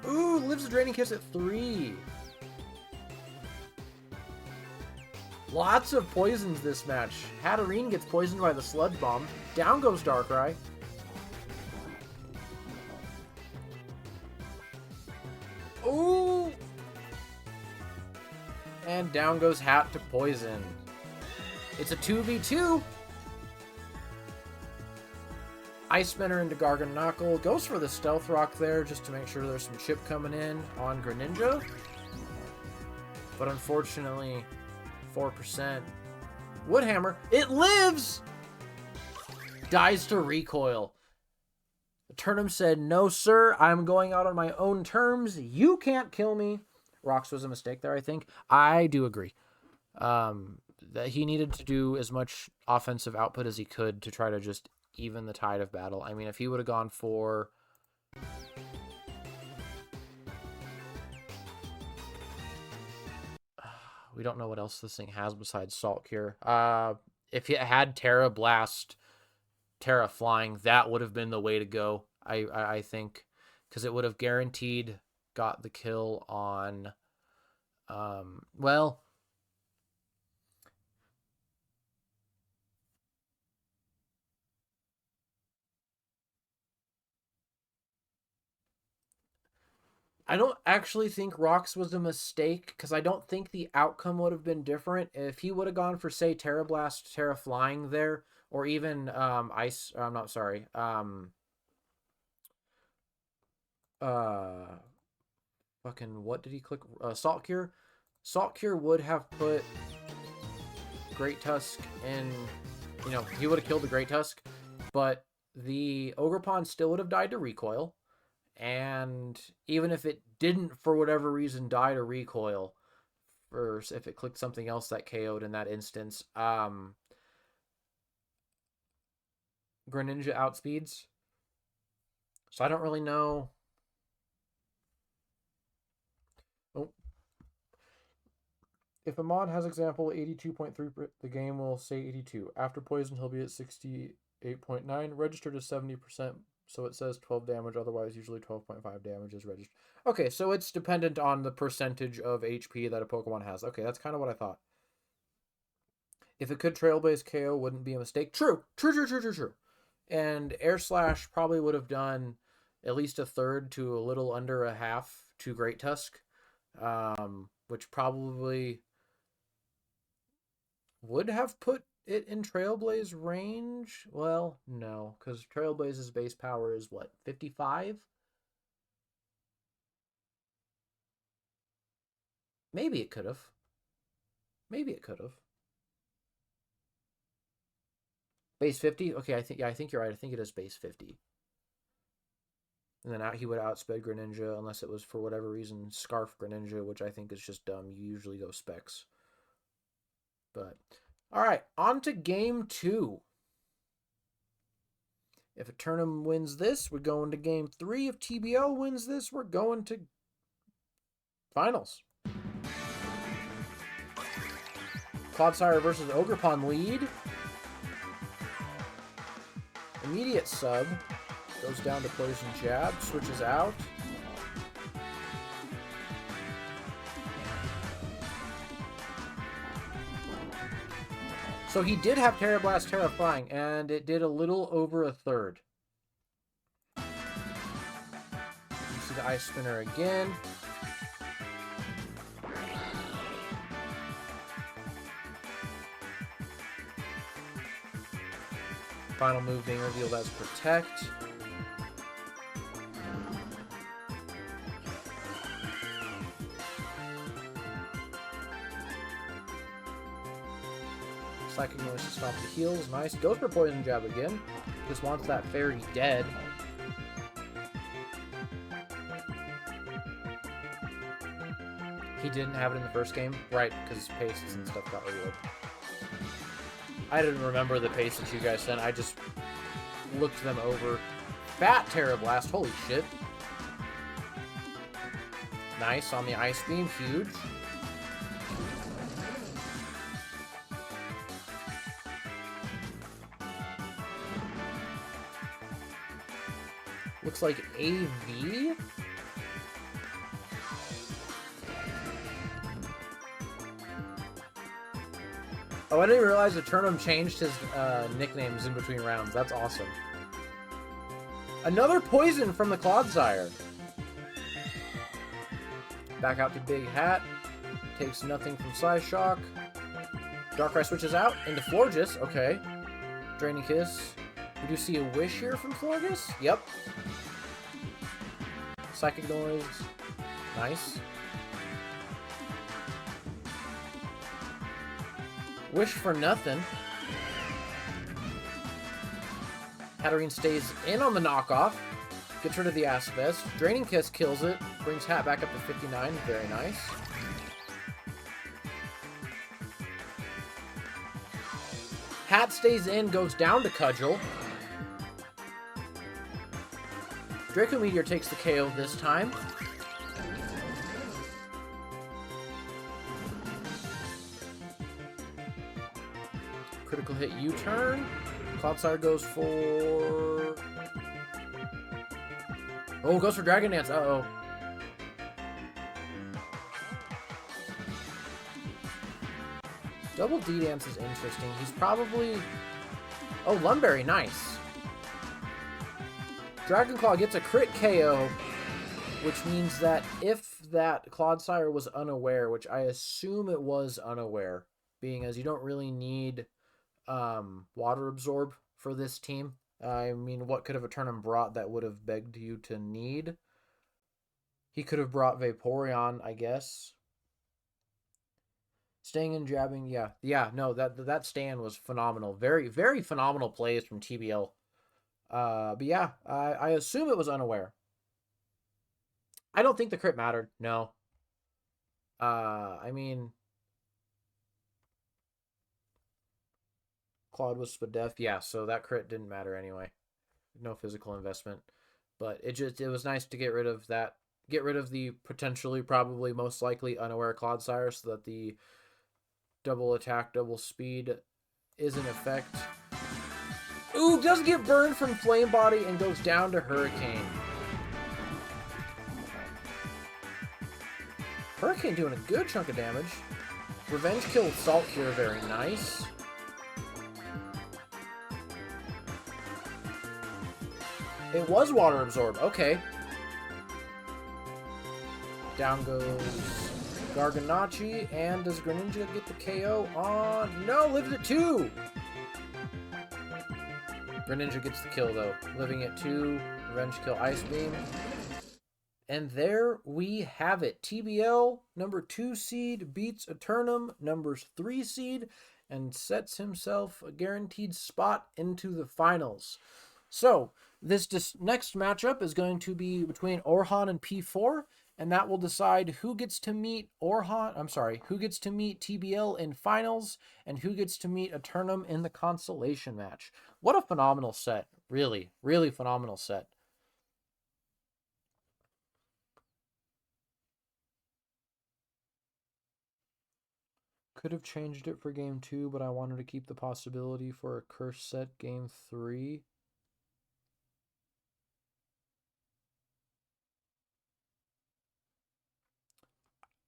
Ooh, lives the Draining Kiss at 3. Lots of poisons this match. Hatterene gets poisoned by the Sludge Bomb. Down goes Darkrai. Ooh! And down goes Hat to poison. It's a 2v2. Ice Spinner into Garganacl. Goes for the Stealth Rock there just to make sure there's some chip coming in on Greninja. But unfortunately, 4%. Woodhammer. It lives! Dies to recoil. Turnham said, no, sir. I'm going out on my own terms. You can't kill me. Rocks was a mistake there, I think. I do agree. That he needed to do as much offensive output as he could to try to just even the tide of battle. I mean, if he would have gone for... we don't know what else this thing has besides Salt Cure. If it had Terra Blast, Terra Flying, that would have been the way to go, I think. Because it would have guaranteed got the kill on... well... I don't actually think Rocks was a mistake because I don't think the outcome would have been different if he would have gone for, say, Terra Blast, Terra Flying there, or even Ice. I'm not sorry. Fucking what did he click? Salt Cure. Salt Cure would have put Great Tusk in. You know, he would have killed the Great Tusk, but the Ogerpon still would have died to recoil. And even if it didn't, for whatever reason, die to recoil, or if it clicked something else that KO'd in that instance, Greninja outspeeds. So I don't really know. Oh. If a mod has example 82.3, the game will say 82. After poison, he'll be at 68.9, registered as 70%. So it says 12 damage, otherwise usually 12.5 damage is registered. Okay, so it's dependent on the percentage of HP that a Pokemon has. Okay, that's kind of what I thought. If it could Trailblaze KO, wouldn't be a mistake. True. And Air Slash probably would have done at least a third to a little under a half to Great Tusk, which probably would have put it in Trailblaze range. Well, no, because Trailblaze's base power is what, 55? Maybe it could have. Base 50? Okay, I think you're right. I think it is base 50. And then he would outspeed Greninja unless it was for whatever reason Scarf Greninja, which I think is just dumb. You usually go Specs. But all right, on to game 2. If Eternum wins this, we're going to game 3. If TBL wins this, we're going to finals. Clodsire versus Ogerpon lead. Immediate sub. Goes down to Poison Jab. Switches out. So he did have Terra Blast, Terra Flying, and it did a little over a third. You see the Ice Spinner again. Final move being revealed as Protect. Psychic Noise to stop the heals. Nice. Goes for Poison Jab again. Just wants that fairy dead. He didn't have it in the first game. Right, because his pastes and stuff got revealed. I didn't remember the paste that you guys sent. I just looked them over. Fat Terra Blast. Holy shit. Nice on the Ice Beam. Huge. Looks like AV? Oh, I didn't realize that Turnham changed his nicknames in between rounds. That's awesome. Another poison from the Clodsire. Back out to Big Hat. Takes nothing from Psyshock. Darkrai switches out into Florges. Okay. Draining Kiss. We do see a Wish here from Florges. Yep. Psychic Noise. Nice. Wish for nothing. Hatterene stays in on the knockoff. Gets rid of the Aspest. Draining Kiss kills it. Brings Hat back up to 59. Very nice. Hat stays in, goes down to Cudgel. Draco Meteor takes the KO this time. Critical hit U-turn. Cloudsire goes for... Oh, goes for Dragon Dance. Uh-oh. Double D-Dance is interesting. He's probably... Oh, Lumberry. Nice. Dragon Claw gets a crit KO, which means that if that Clodsire was unaware, which I assume it was unaware, being as you don't really need Water Absorb for this team. I mean, what could have a Turnham brought that would have begged you to need? He could have brought Vaporeon, I guess. Staying and jabbing, yeah, no, that stand was phenomenal. Very, very phenomenal plays from TBL. But yeah, I assume it was unaware. I don't think the crit mattered. No. I mean, Claude was Spadef. Yeah, so that crit didn't matter anyway. No physical investment, but it was nice to get rid of that. Get rid of the potentially, probably, most likely unaware Clodsire, so that the double attack, double speed is in effect. Ooh, does get burned from Flame Body and goes down to Hurricane. Hurricane doing a good chunk of damage. Revenge Kill with Salt Cure, very nice. It was Water Absorb, okay. Down goes Garganachi, and does Greninja get the KO on... No, lives at 2! Greninja gets the kill, though. Living at 2, Revenge Kill Ice Beam. And there we have it. TBL, number 2 seed, beats Eternum, number 3 seed, and sets himself a guaranteed spot into the finals. So, this next matchup is going to be between Orhan and P4, and that will decide who gets to meet who gets to meet TBL in finals, and who gets to meet Eternum in the consolation match. What a phenomenal set. Really, really phenomenal set. Could have changed it for game 2, but I wanted to keep the possibility for a curse set game 3.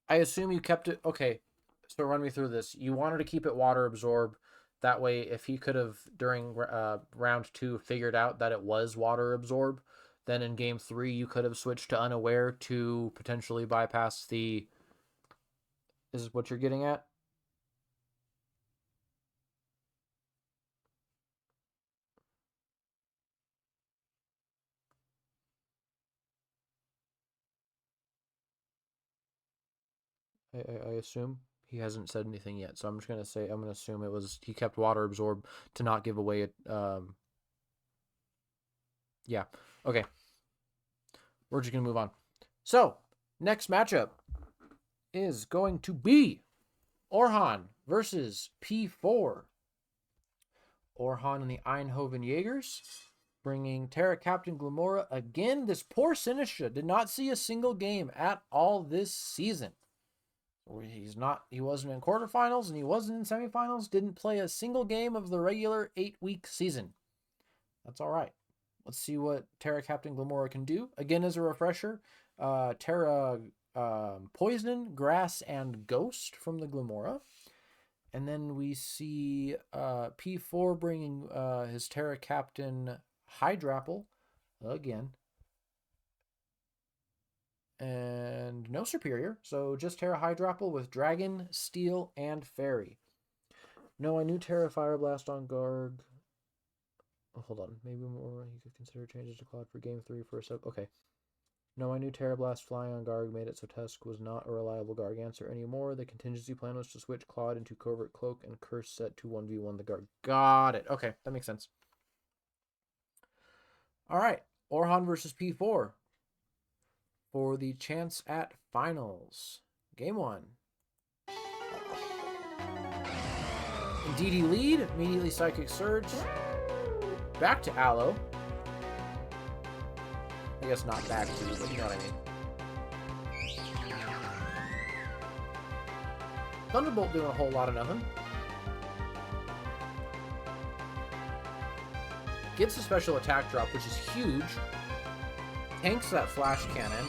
I assume you kept it... Okay, so run me through this. You wanted to keep it Water Absorb That way, if he could have, during round 2, figured out that it was water absorb, then in game 3, you could have switched to unaware to potentially bypass the... Is what you're getting at? I assume he hasn't said anything yet, so I'm just gonna say I'm gonna assume it was he kept water absorb to not give away it. Yeah. Okay. We're just gonna move on. So next matchup is going to be Orhan versus P4. Orhan and the Eindhoven Jaegers bringing Terra Captain Glamora again. This poor Sinistra did not see a single game at all this season. He wasn't in quarterfinals and he wasn't in semifinals, didn't play a single game of the regular 8-week season. That's all right. Let's see what Terra Captain Glamora can do. Again, as a refresher, Terra Poison, Grass, and Ghost from the Glamora. And then we see P4 bringing his Terra Captain Hydrapple again. And no Superior, so just Terra Hydrapple with Dragon, Steel, and Fairy. No, I knew Terra Fire Blast on Garg. Oh, hold on, maybe more. You could consider changes to Cloud for Game 3 for a sec. Okay. No, I knew Terra Blast Fly on Garg made it so Tusk was not a reliable Garg answer anymore. The contingency plan was to switch Claude into Covert Cloak and Curse set to 1v1 the Garg. Got it. Okay, that makes sense. All right, Orhan versus P4 for the chance at finals. Game 1. Indeed, he lead. Immediately Psychic Surge. Back to Aloe. I guess not back to, but you know what I mean. Thunderbolt doing a whole lot of nothing. Gets a special attack drop, which is huge. Tanks that flash cannon.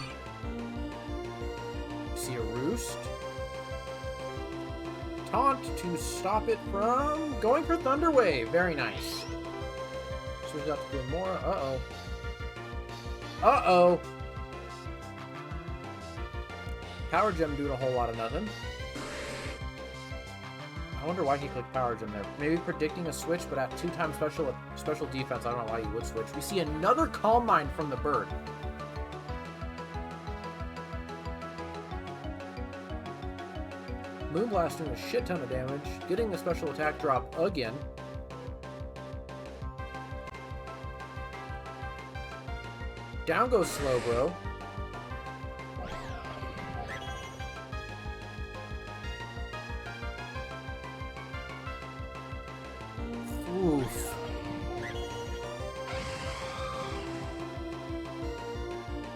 See a Roost. Taunt to stop it from going for Thunder Wave. Very nice. Switch out to Glamora. Uh-oh. Uh-oh. Power Gem doing a whole lot of nothing. I wonder why he clicked Power Gem there. Maybe predicting a switch, but at 2-time special defense, I don't know why he would switch. We see another Calm Mind from the bird. Moonblast doing a shit ton of damage, getting the special attack drop again. Down goes Slowbro. Oof.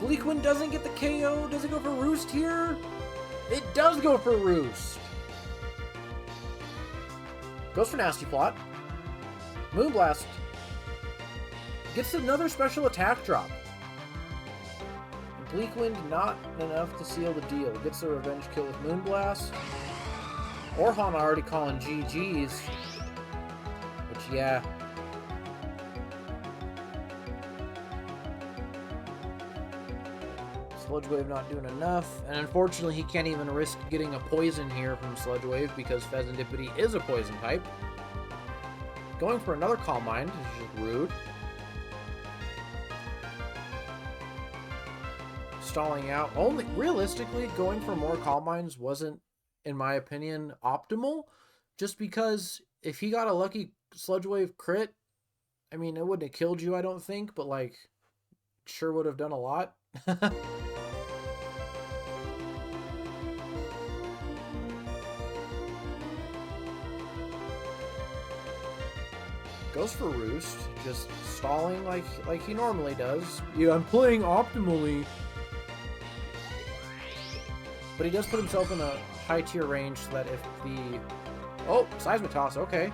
Bleakwind doesn't get the KO. Does it go for Roost here? It does go for Roost. Goes for Nasty Plot. Moonblast gets another special attack drop. Bleakwind not enough to seal the deal. Gets the revenge kill with Moonblast. Orhan already calling GG's. Which, yeah. Sludge Wave not doing enough. And unfortunately, he can't even risk getting a poison here from Sludge Wave because Pheasantipity is a poison type. Going for another Calm Mind is just rude. Stalling out. Only realistically, going for more Calm Minds wasn't, in my opinion, optimal. Just because if he got a lucky Sludge Wave crit, I mean, it wouldn't have killed you, I don't think, but like, sure would have done a lot. Goes for Roost, just stalling like he normally does. Yeah, I'm playing optimally. But he does put himself in a high tier range so that if the... Oh, Seismic okay.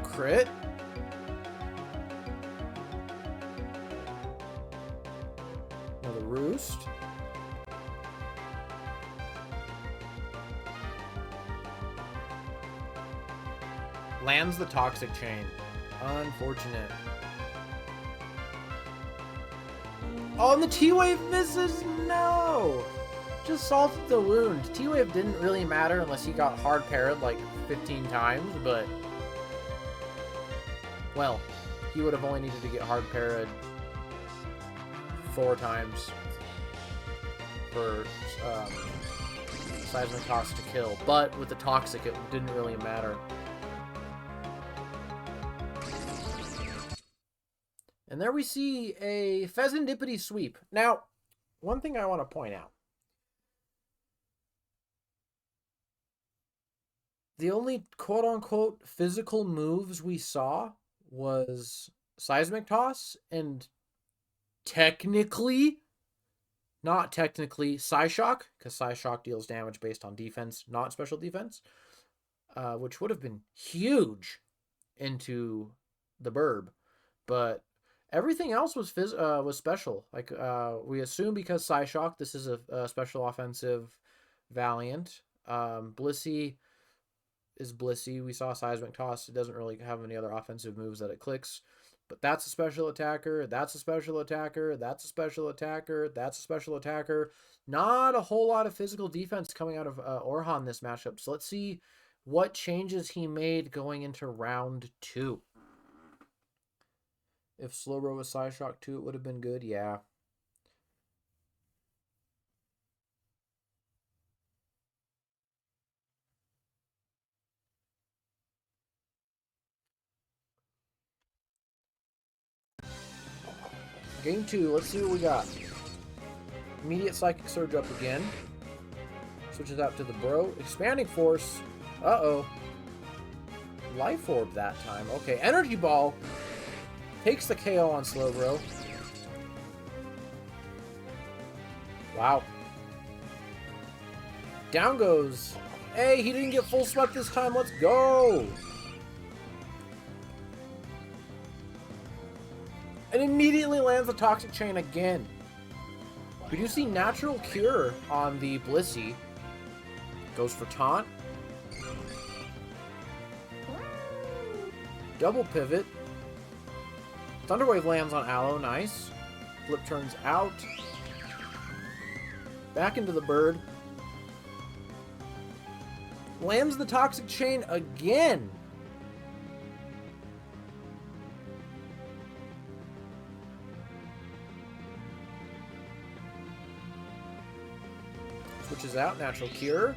Crit? Another Roost. Lands the Toxic Chain. Unfortunate. Oh, and the T-Wave misses? No! Just salted the wound. T-Wave didn't really matter unless he got hard parried like 15 times, but... Well, he would have only needed to get hard parried 4 times for Seismic Toss to kill. But with the Toxic, it didn't really matter. And there we see a Pheasantipity sweep. Now, one thing I want to point out. The only quote-unquote physical moves we saw was Seismic Toss and technically, not technically, Psyshock, because Psyshock deals damage based on defense, not special defense, which would have been huge into the Burb. But everything else was special. Like, we assume because Psyshock, this is a special offensive Valiant. Blissey is Blissey. We saw Seismic Toss. It doesn't really have any other offensive moves that it clicks. But that's a special attacker. That's a special attacker. That's a special attacker. That's a special attacker. Not a whole lot of physical defense coming out of Orhan this matchup. So let's see what changes he made going into round 2. If Slowbro was Psyshock 2, it would have been good. Yeah. Game 2, let's see what we got. Immediate Psychic Surge up again. Switches out to the Bro. Expanding Force. Uh-oh. Life Orb that time. Okay, Energy Ball. Takes the KO on Slowbro. Wow. Down goes. Hey, he didn't get full swept this time. Let's go. And immediately lands the Toxic Chain again. We do see Natural Cure on the Blissey. Goes for Taunt. Double Pivot. Thunderwave lands on Aloe. Nice. Flip turns out. Back into the bird. Lands the Toxic Chain again. Switches out, Natural Cure.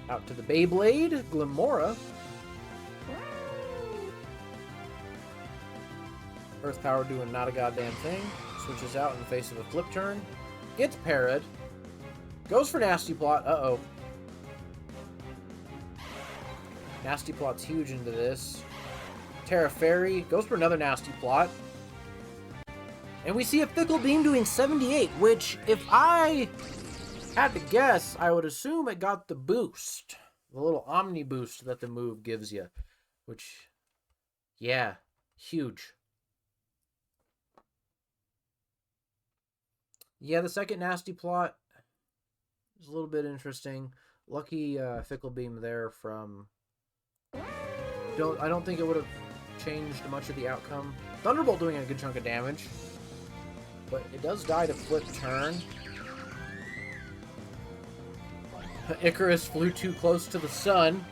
Out to the Beyblade, Glimora. Earth Power doing not a goddamn thing. Switches out in the face of a flip turn. Gets parried. Goes for Nasty Plot. Uh-oh. Nasty Plot's huge into this. Terra Fairy. Goes for another Nasty Plot. And we see a Fickle Beam doing 78, which, if I had to guess, I would assume it got the boost. The little Omni boost that the move gives you. Which, yeah, huge. Yeah, the second Nasty Plot is a little bit interesting. Lucky Fickle Beam there from... I don't think it would have changed much of the outcome. Thunderbolt doing a good chunk of damage. But it does die to flip turn. Icarus flew too close to the sun.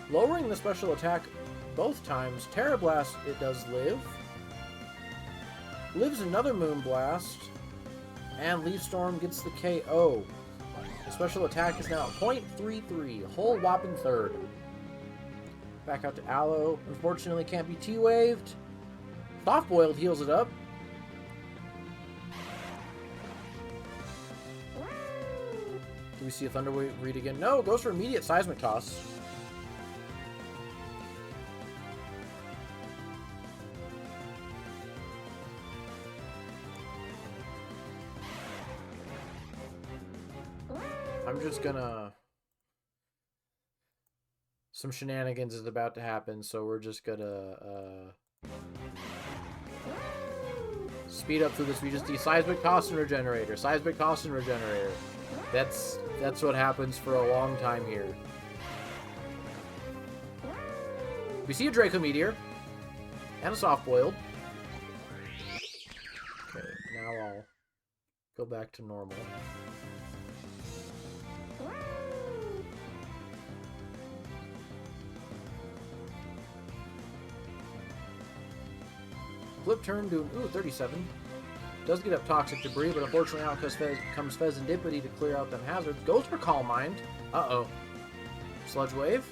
Lowering the special attack both times. Terra Blast, it does live. Lives another Moonblast. And Leaf Storm gets the KO. The special attack is now at 0.33. A whole whopping third. Back out to Aloe. Unfortunately can't be T-Waved. Soft Boiled heals it up. Do we see a Thunder Read again? No, goes for immediate Seismic Toss. I'm just gonna... Some shenanigans is about to happen, so we're just gonna speed up through this, we just do seismic toss and regenerator, seismic toss and regenerator. That's what happens for a long time here. We see a Draco Meteor and a soft boiled. Okay, now I'll go back to normal. Flip turn doing 37. Does get up toxic debris, but unfortunately out comes Fezandipity to clear out them hazards. Goes for Calm Mind. Uh-oh. Sludge Wave.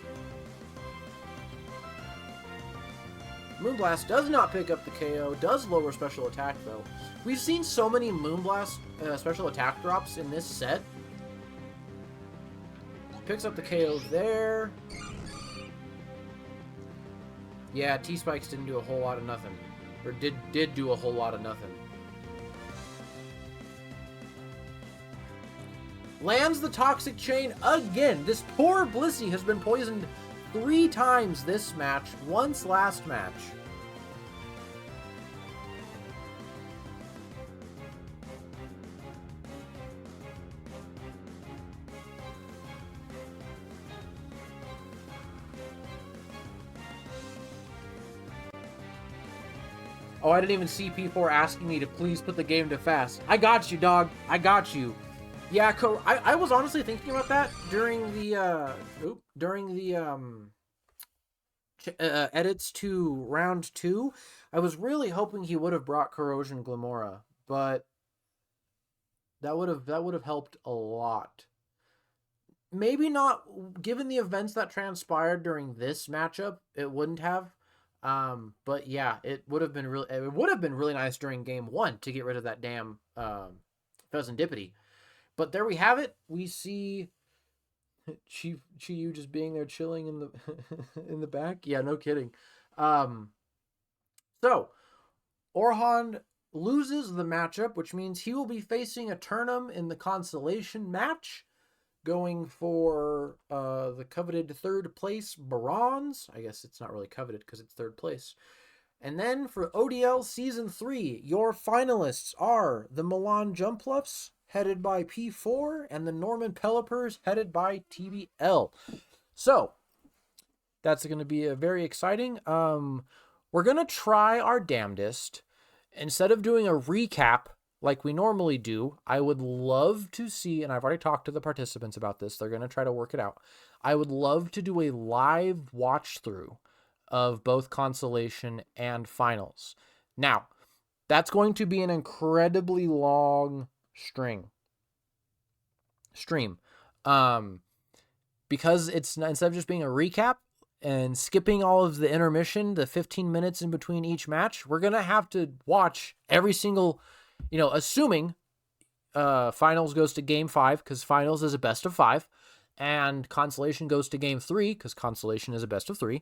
Moonblast does not pick up the KO. Does lower special attack, though. We've seen so many Moonblast special attack drops in this set. Picks up the KO there. Yeah, T-Spikes didn't do a whole lot of nothing. Or did do a whole lot of nothing. Lands the Toxic Chain again. This poor Blissey has been poisoned 3 times this match, once last match. Oh, I didn't even see P4 asking me to please put the game to fast. I got you, dog. I got you. Yeah, I was honestly thinking about that during the edits to round 2. I was really hoping he would have brought Corrosion Glamora, but that would have helped a lot. Maybe not, given the events that transpired during this matchup, it wouldn't have. But yeah, it would have been really nice during game 1 to get rid of that damn Fezandipity. But there we have it. We see Chi-Yu just being there chilling in the in the back. Yeah, no kidding. So Orhan loses the matchup, which means he will be facing a Turnum in the consolation match, going for the coveted 3rd place bronze. I guess it's not really coveted because it's 3rd place. And then for ODL Season 3, your finalists are the Milan Jumpluffs, headed by P4, and the Norman Pelipers, headed by TBL. So, that's going to be very exciting. We're going to try our damnedest. Instead of doing a recap like we normally do, I would love to see, and I've already talked to the participants about this, they're going to try to work it out. I would love to do a live watch through of both consolation and finals. Now, that's going to be an incredibly long stream. Because it's, instead of just being a recap and skipping all of the intermission, the 15 minutes in between each match, we're going to have to watch every single, assuming finals goes to game 5, because finals is a best of 5, and consolation goes to game 3, because consolation is a best of 3.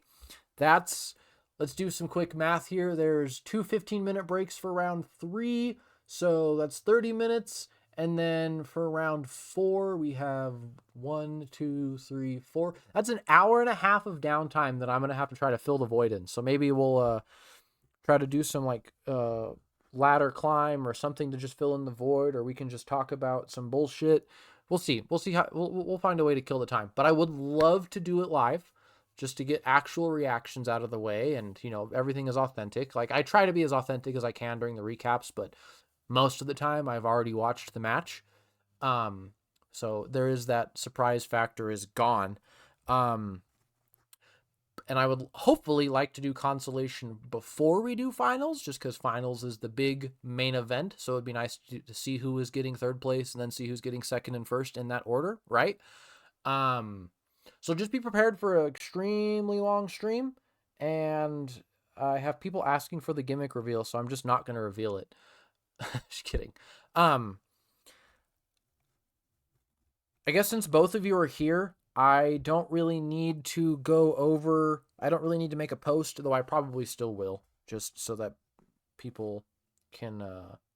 Let's do some quick math here. There's 2 15-minute breaks for round 3, so that's 30 minutes. And then for round 4, we have 1, 2, 3, 4. That's an hour and a half of downtime that I'm going to have to try to fill the void in. So maybe we'll try to do some ladder climb or something to just fill in the void, or we can just talk about some bullshit. We'll see. We'll find a way to kill the time. But I would love to do it live, just to get actual reactions out of the way, and everything is authentic. I try to be as authentic as I can during the recaps, but most of the time I've already watched the match. So there is that surprise factor is gone. And I would hopefully like to do consolation before we do finals, just because finals is the big main event. So it'd be nice to see who is getting 3rd place and then see who's getting 2nd and 1st in that order, right? So just be prepared for an extremely long stream, and I have people asking for the gimmick reveal, so I'm just not going to reveal it. Just kidding. I guess since both of you are here, I don't really need to make a post, though I probably still will, just so that people can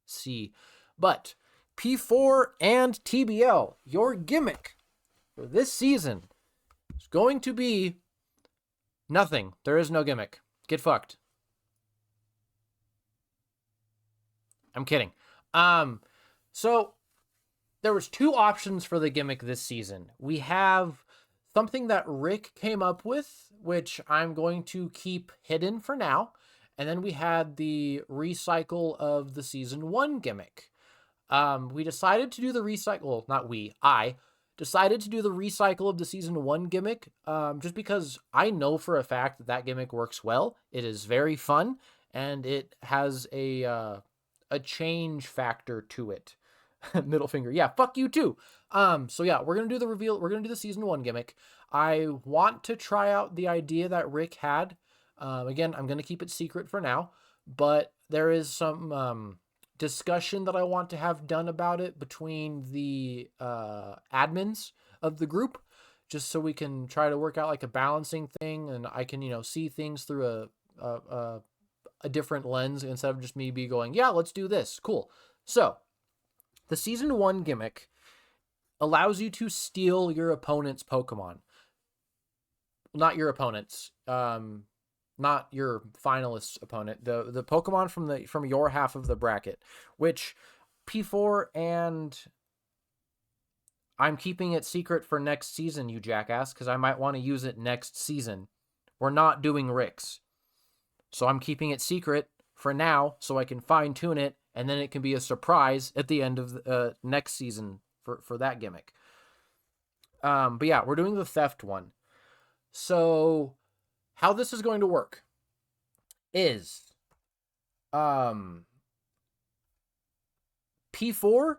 see. But P4 and TBL, your gimmick for this season is going to be nothing. There is no gimmick. Get fucked. I'm kidding. Um, so there was two options for the gimmick this season. We have something that Rick came up with, which I'm going to keep hidden for now. And then we had the recycle of the season one gimmick. We decided to do the recycle. Well, not we. I decided to do the recycle of the season one gimmick, just because I know for a fact that that gimmick works well. It is very fun, and it has a change factor to it. Middle finger. Yeah, fuck you too. So yeah, we're gonna do the reveal. We're gonna do the season one gimmick. I want to try out the idea that Rick had. Again, I'm gonna keep it secret for now, but there is some discussion that I want to have done about it between the admins of the group, just so we can try to work out like a balancing thing, and I can see things through a different lens instead of just me be going, yeah, let's do this. Cool. So the season one gimmick allows you to steal your opponent's Pokemon. Not your opponent's. Not your finalist opponent. The Pokemon from your half of the bracket, which P4 and I'm keeping it secret for next season, you jackass, because I might want to use it next season. We're not doing Ricks. So I'm keeping it secret for now so I can fine tune it, and then it can be a surprise at the end of next season for that gimmick. But yeah, we're doing the theft one. So how this is going to work is um P4,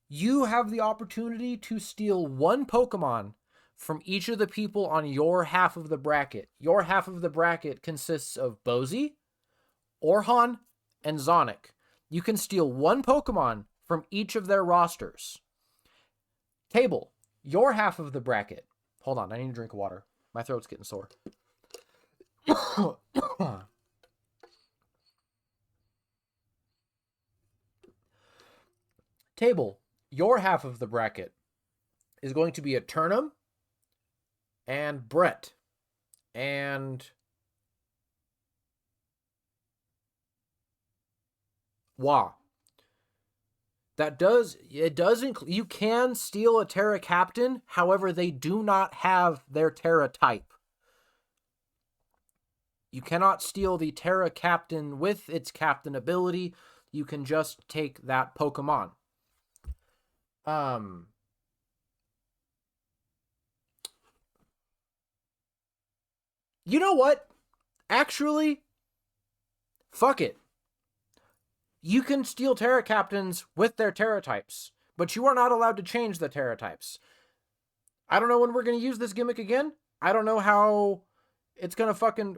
you have the opportunity to steal one Pokemon from each of the people on your half of the bracket. Your half of the bracket consists of Bozy, Orhan, and Zonic. You can steal one Pokemon from each of their rosters. Table, your half of the bracket. Hold on, I need to drink water. My throat's getting sore. Table, your half of the bracket is going to be a Turnum and Brett and Wah. You can steal a Terra Captain, however, they do not have their Terra type. You cannot steal the Terra Captain with its Captain ability. You can just take that Pokemon. Um, you know what? Actually, fuck it. You can steal Terra Captains with their Terra types, but you are not allowed to change the Terra types. I don't know when we're going to use this gimmick again. I don't know how it's going to fucking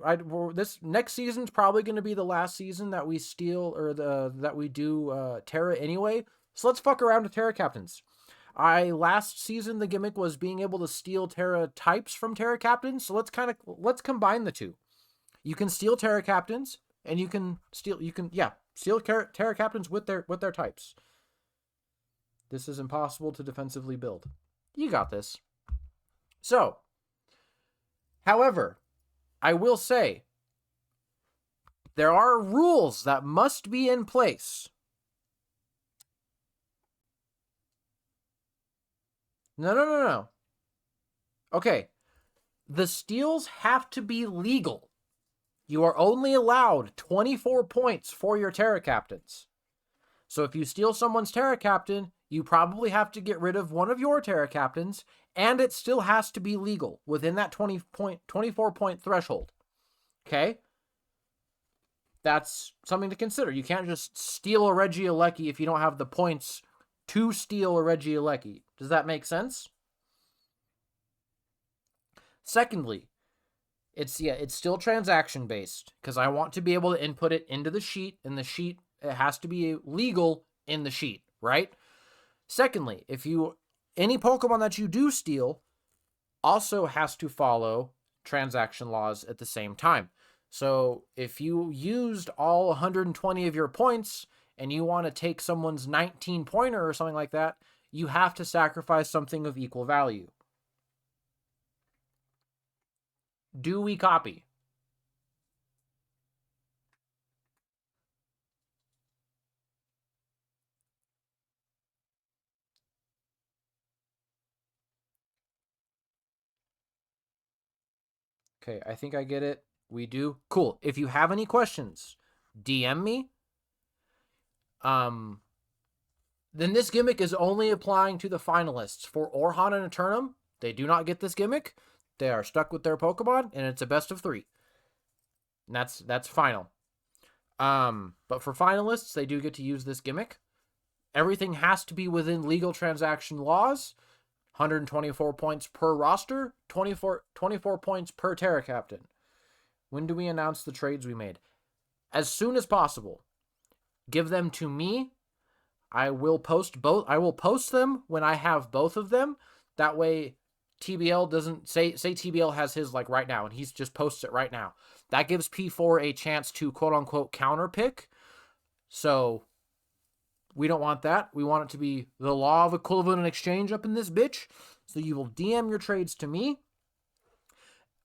this next season's probably going to be the last season that we steal or that we do Terra anyway. So let's fuck around with Terra Captains. Last season the gimmick was being able to steal Terra types from Terra Captains, so let's combine the two. You can steal Terra Captains and you can steal Terra Captains with their types. This is impossible to defensively build. You got this. So, however, I will say there are rules that must be in place. No. Okay. The steals have to be legal. You are only allowed 24 points for your Terra Captains. So if you steal someone's Terra Captain, you probably have to get rid of one of your Terra Captains, and it still has to be legal within that 24 point threshold. Okay? That's something to consider. You can't just steal a Regieleki if you don't have the points to steal a Regieleki. Does that make sense? Secondly, it's still transaction based because I want to be able to input it into the sheet, and the sheet it has to be legal in the sheet, right? Secondly, any Pokemon that you do steal also has to follow transaction laws at the same time. So if you used all 120 of your points and you want to take someone's 19 pointer or something like that, you have to sacrifice something of equal value. Do we copy? Okay, I think I get it. We do. Cool. If you have any questions, DM me. Um, then this gimmick is only applying to the finalists. For Orhan and Eternum, they do not get this gimmick. They are stuck with their Pokemon, and it's a best of 3. And that's final. But for finalists, they do get to use this gimmick. Everything has to be within legal transaction laws. 124 points per roster, 24 points per Terra Captain. When do we announce the trades we made? As soon as possible. Give them to me. I will post both. I will post them when I have both of them. That way TBL doesn't say TBL has his like right now and he's just posts it right now. That gives P4 a chance to quote unquote counter pick. So we don't want that. We want it to be the law of equivalent and exchange up in this bitch. So you will DM your trades to me.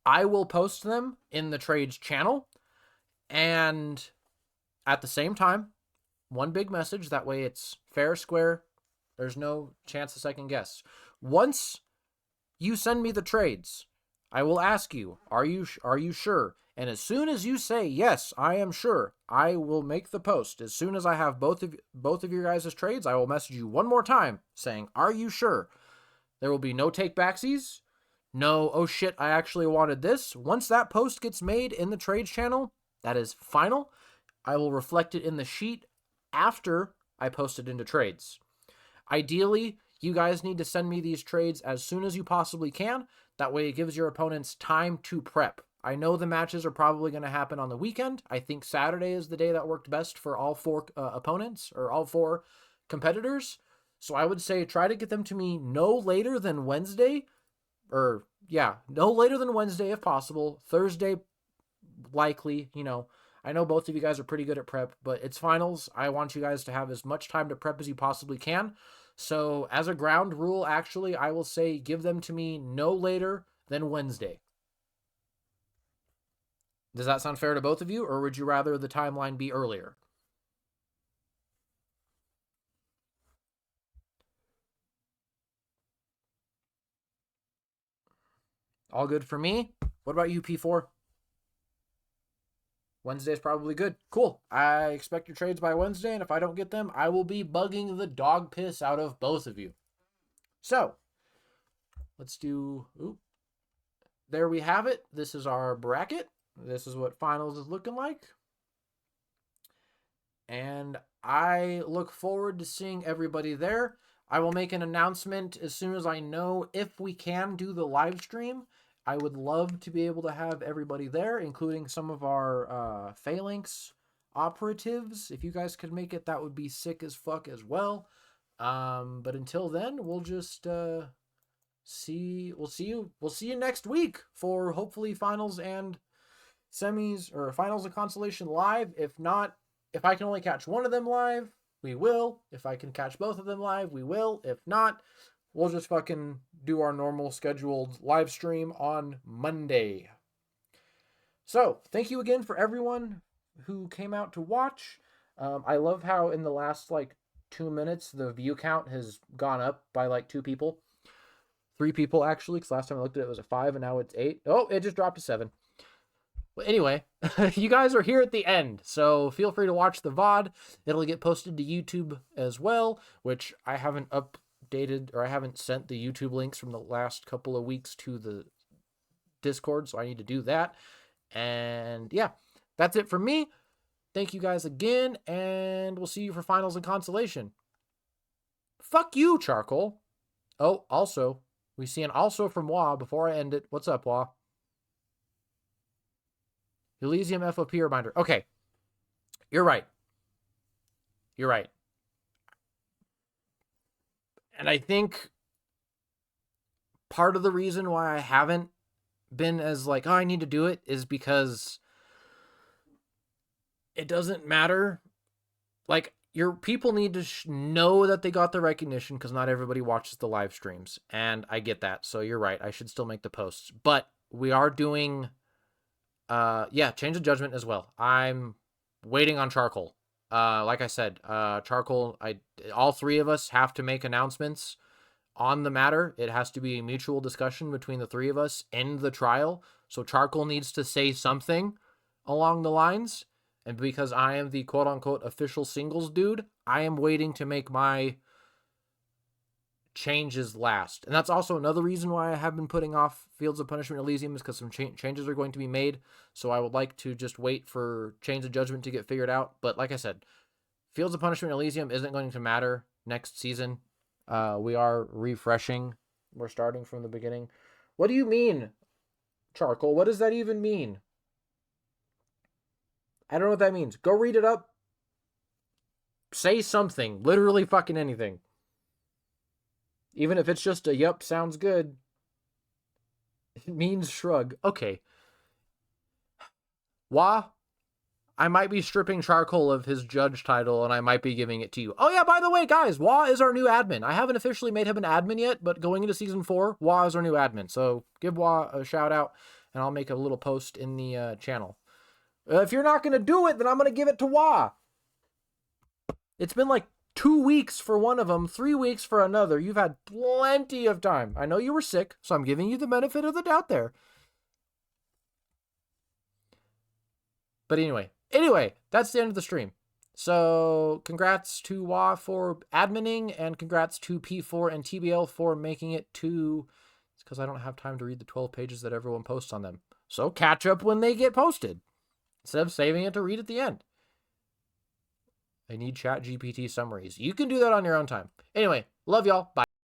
I will post them in the trades channel. And at the same time, one big message. That way it's fair, square. There's no chance to second guess. Once you send me the trades, I will ask you, are you sure? And as soon as you say yes, I am sure, I will make the post. As soon as I have both of your guys' trades, I will message you one more time saying, "Are you sure?" There will be no take backsies. No, oh shit, I actually wanted this. Once that post gets made in the trades channel, that is final. I will reflect it in the sheet after I post it into trades. Ideally, you guys need to send me these trades as soon as you possibly can. That way it gives your opponents time to prep. I know the matches are probably going to happen on the weekend. I think Saturday is the day that worked best for all 4 opponents or all 4 competitors. So I would say try to get them to me no later than Wednesday. Or, yeah, no later than Wednesday if possible. Thursday, likely, I know both of you guys are pretty good at prep, but it's finals. I want you guys to have as much time to prep as you possibly can. So, as a ground rule, actually, I will say give them to me no later than Wednesday. Does that sound fair to both of you, or would you rather the timeline be earlier? All good for me. What about you, P4? Wednesday's probably good. Cool. I expect your trades by Wednesday, and if I don't get them, I will be bugging the dog piss out of both of you. So, let's do. Oop. There we have it. This is our bracket. This is what finals is looking like. And I look forward to seeing everybody there. I will make an announcement as soon as I know if we can do the live stream. I would love to be able to have everybody there, including some of our Phalanx operatives. If you guys could make it, that would be sick as fuck as well. But until then, we'll just we'll see you next week for hopefully finals and semis or finals and consolation live. If not, if I can only catch one of them live, we will. If I can catch both of them live, we will. If not, we'll just fucking do our normal scheduled live stream on Monday. So, thank you again for everyone who came out to watch. I love how in the last like 2 minutes the view count has gone up by like 2 people. 3 people actually, because last time I looked at it was a 5 and now it's 8. Oh, it just dropped to 7. Well, anyway, you guys are here at the end, so feel free to watch the VOD. It'll get posted to YouTube as well, which I haven't updated or I haven't sent the YouTube links from the last couple of weeks to the Discord, so I need to do that. And yeah, that's it from me. Thank you guys again, and we'll see you for finals and consolation. Fuck you, Charcoal. Oh, also, we see an also from Wah before I end it. What's up, Wah? Elysium FOP reminder. Okay. You're right. You're right. And I think part of the reason why I haven't been as like, oh, I need to do it is because it doesn't matter. Like, your people need to know that they got the recognition because not everybody watches the live streams. And I get that. So you're right. I should still make the posts. But we are doing, change of judgment as well. I'm waiting on Charcoal. Like I said, Charcoal, all 3 of us have to make announcements on the matter. It has to be a mutual discussion between the three of us in the trial. So Charcoal needs to say something along the lines. And because I am the quote unquote official singles dude, I am waiting to make my changes last. And that's also another reason why I have been putting off Fields of Punishment Elysium, is because some changes are going to be made. So I would like to just wait for Chains of Judgment to get figured out. But like I said, Fields of Punishment Elysium isn't going to matter next season. We are refreshing. We're starting from the beginning. What do you mean, Charcoal? What does that even mean? I don't know what that means. Go read it up. Say something. Literally fucking anything. Even if it's just a yup, sounds good. It means shrug. Okay. Wah, I might be stripping Charcoal of his judge title, and I might be giving it to you. Oh yeah, by the way, guys, Wah is our new admin. I haven't officially made him an admin yet, but going into season 4, Wah is our new admin. So give Wah a shout out, and I'll make a little post in the channel. If you're not going to do it, then I'm going to give it to Wah. It's been like 2 weeks for one of them, 3 weeks for another. You've had plenty of time. I know you were sick, so I'm giving you the benefit of the doubt there. But anyway, that's the end of the stream. So congrats to Wah for adminning, and congrats to P4 and TBL for making it to... It's because I don't have time to read the 12 pages that everyone posts on them. So catch up when they get posted, instead of saving it to read at the end. I need chat GPT summaries. You can do that on your own time. Anyway, love y'all. Bye.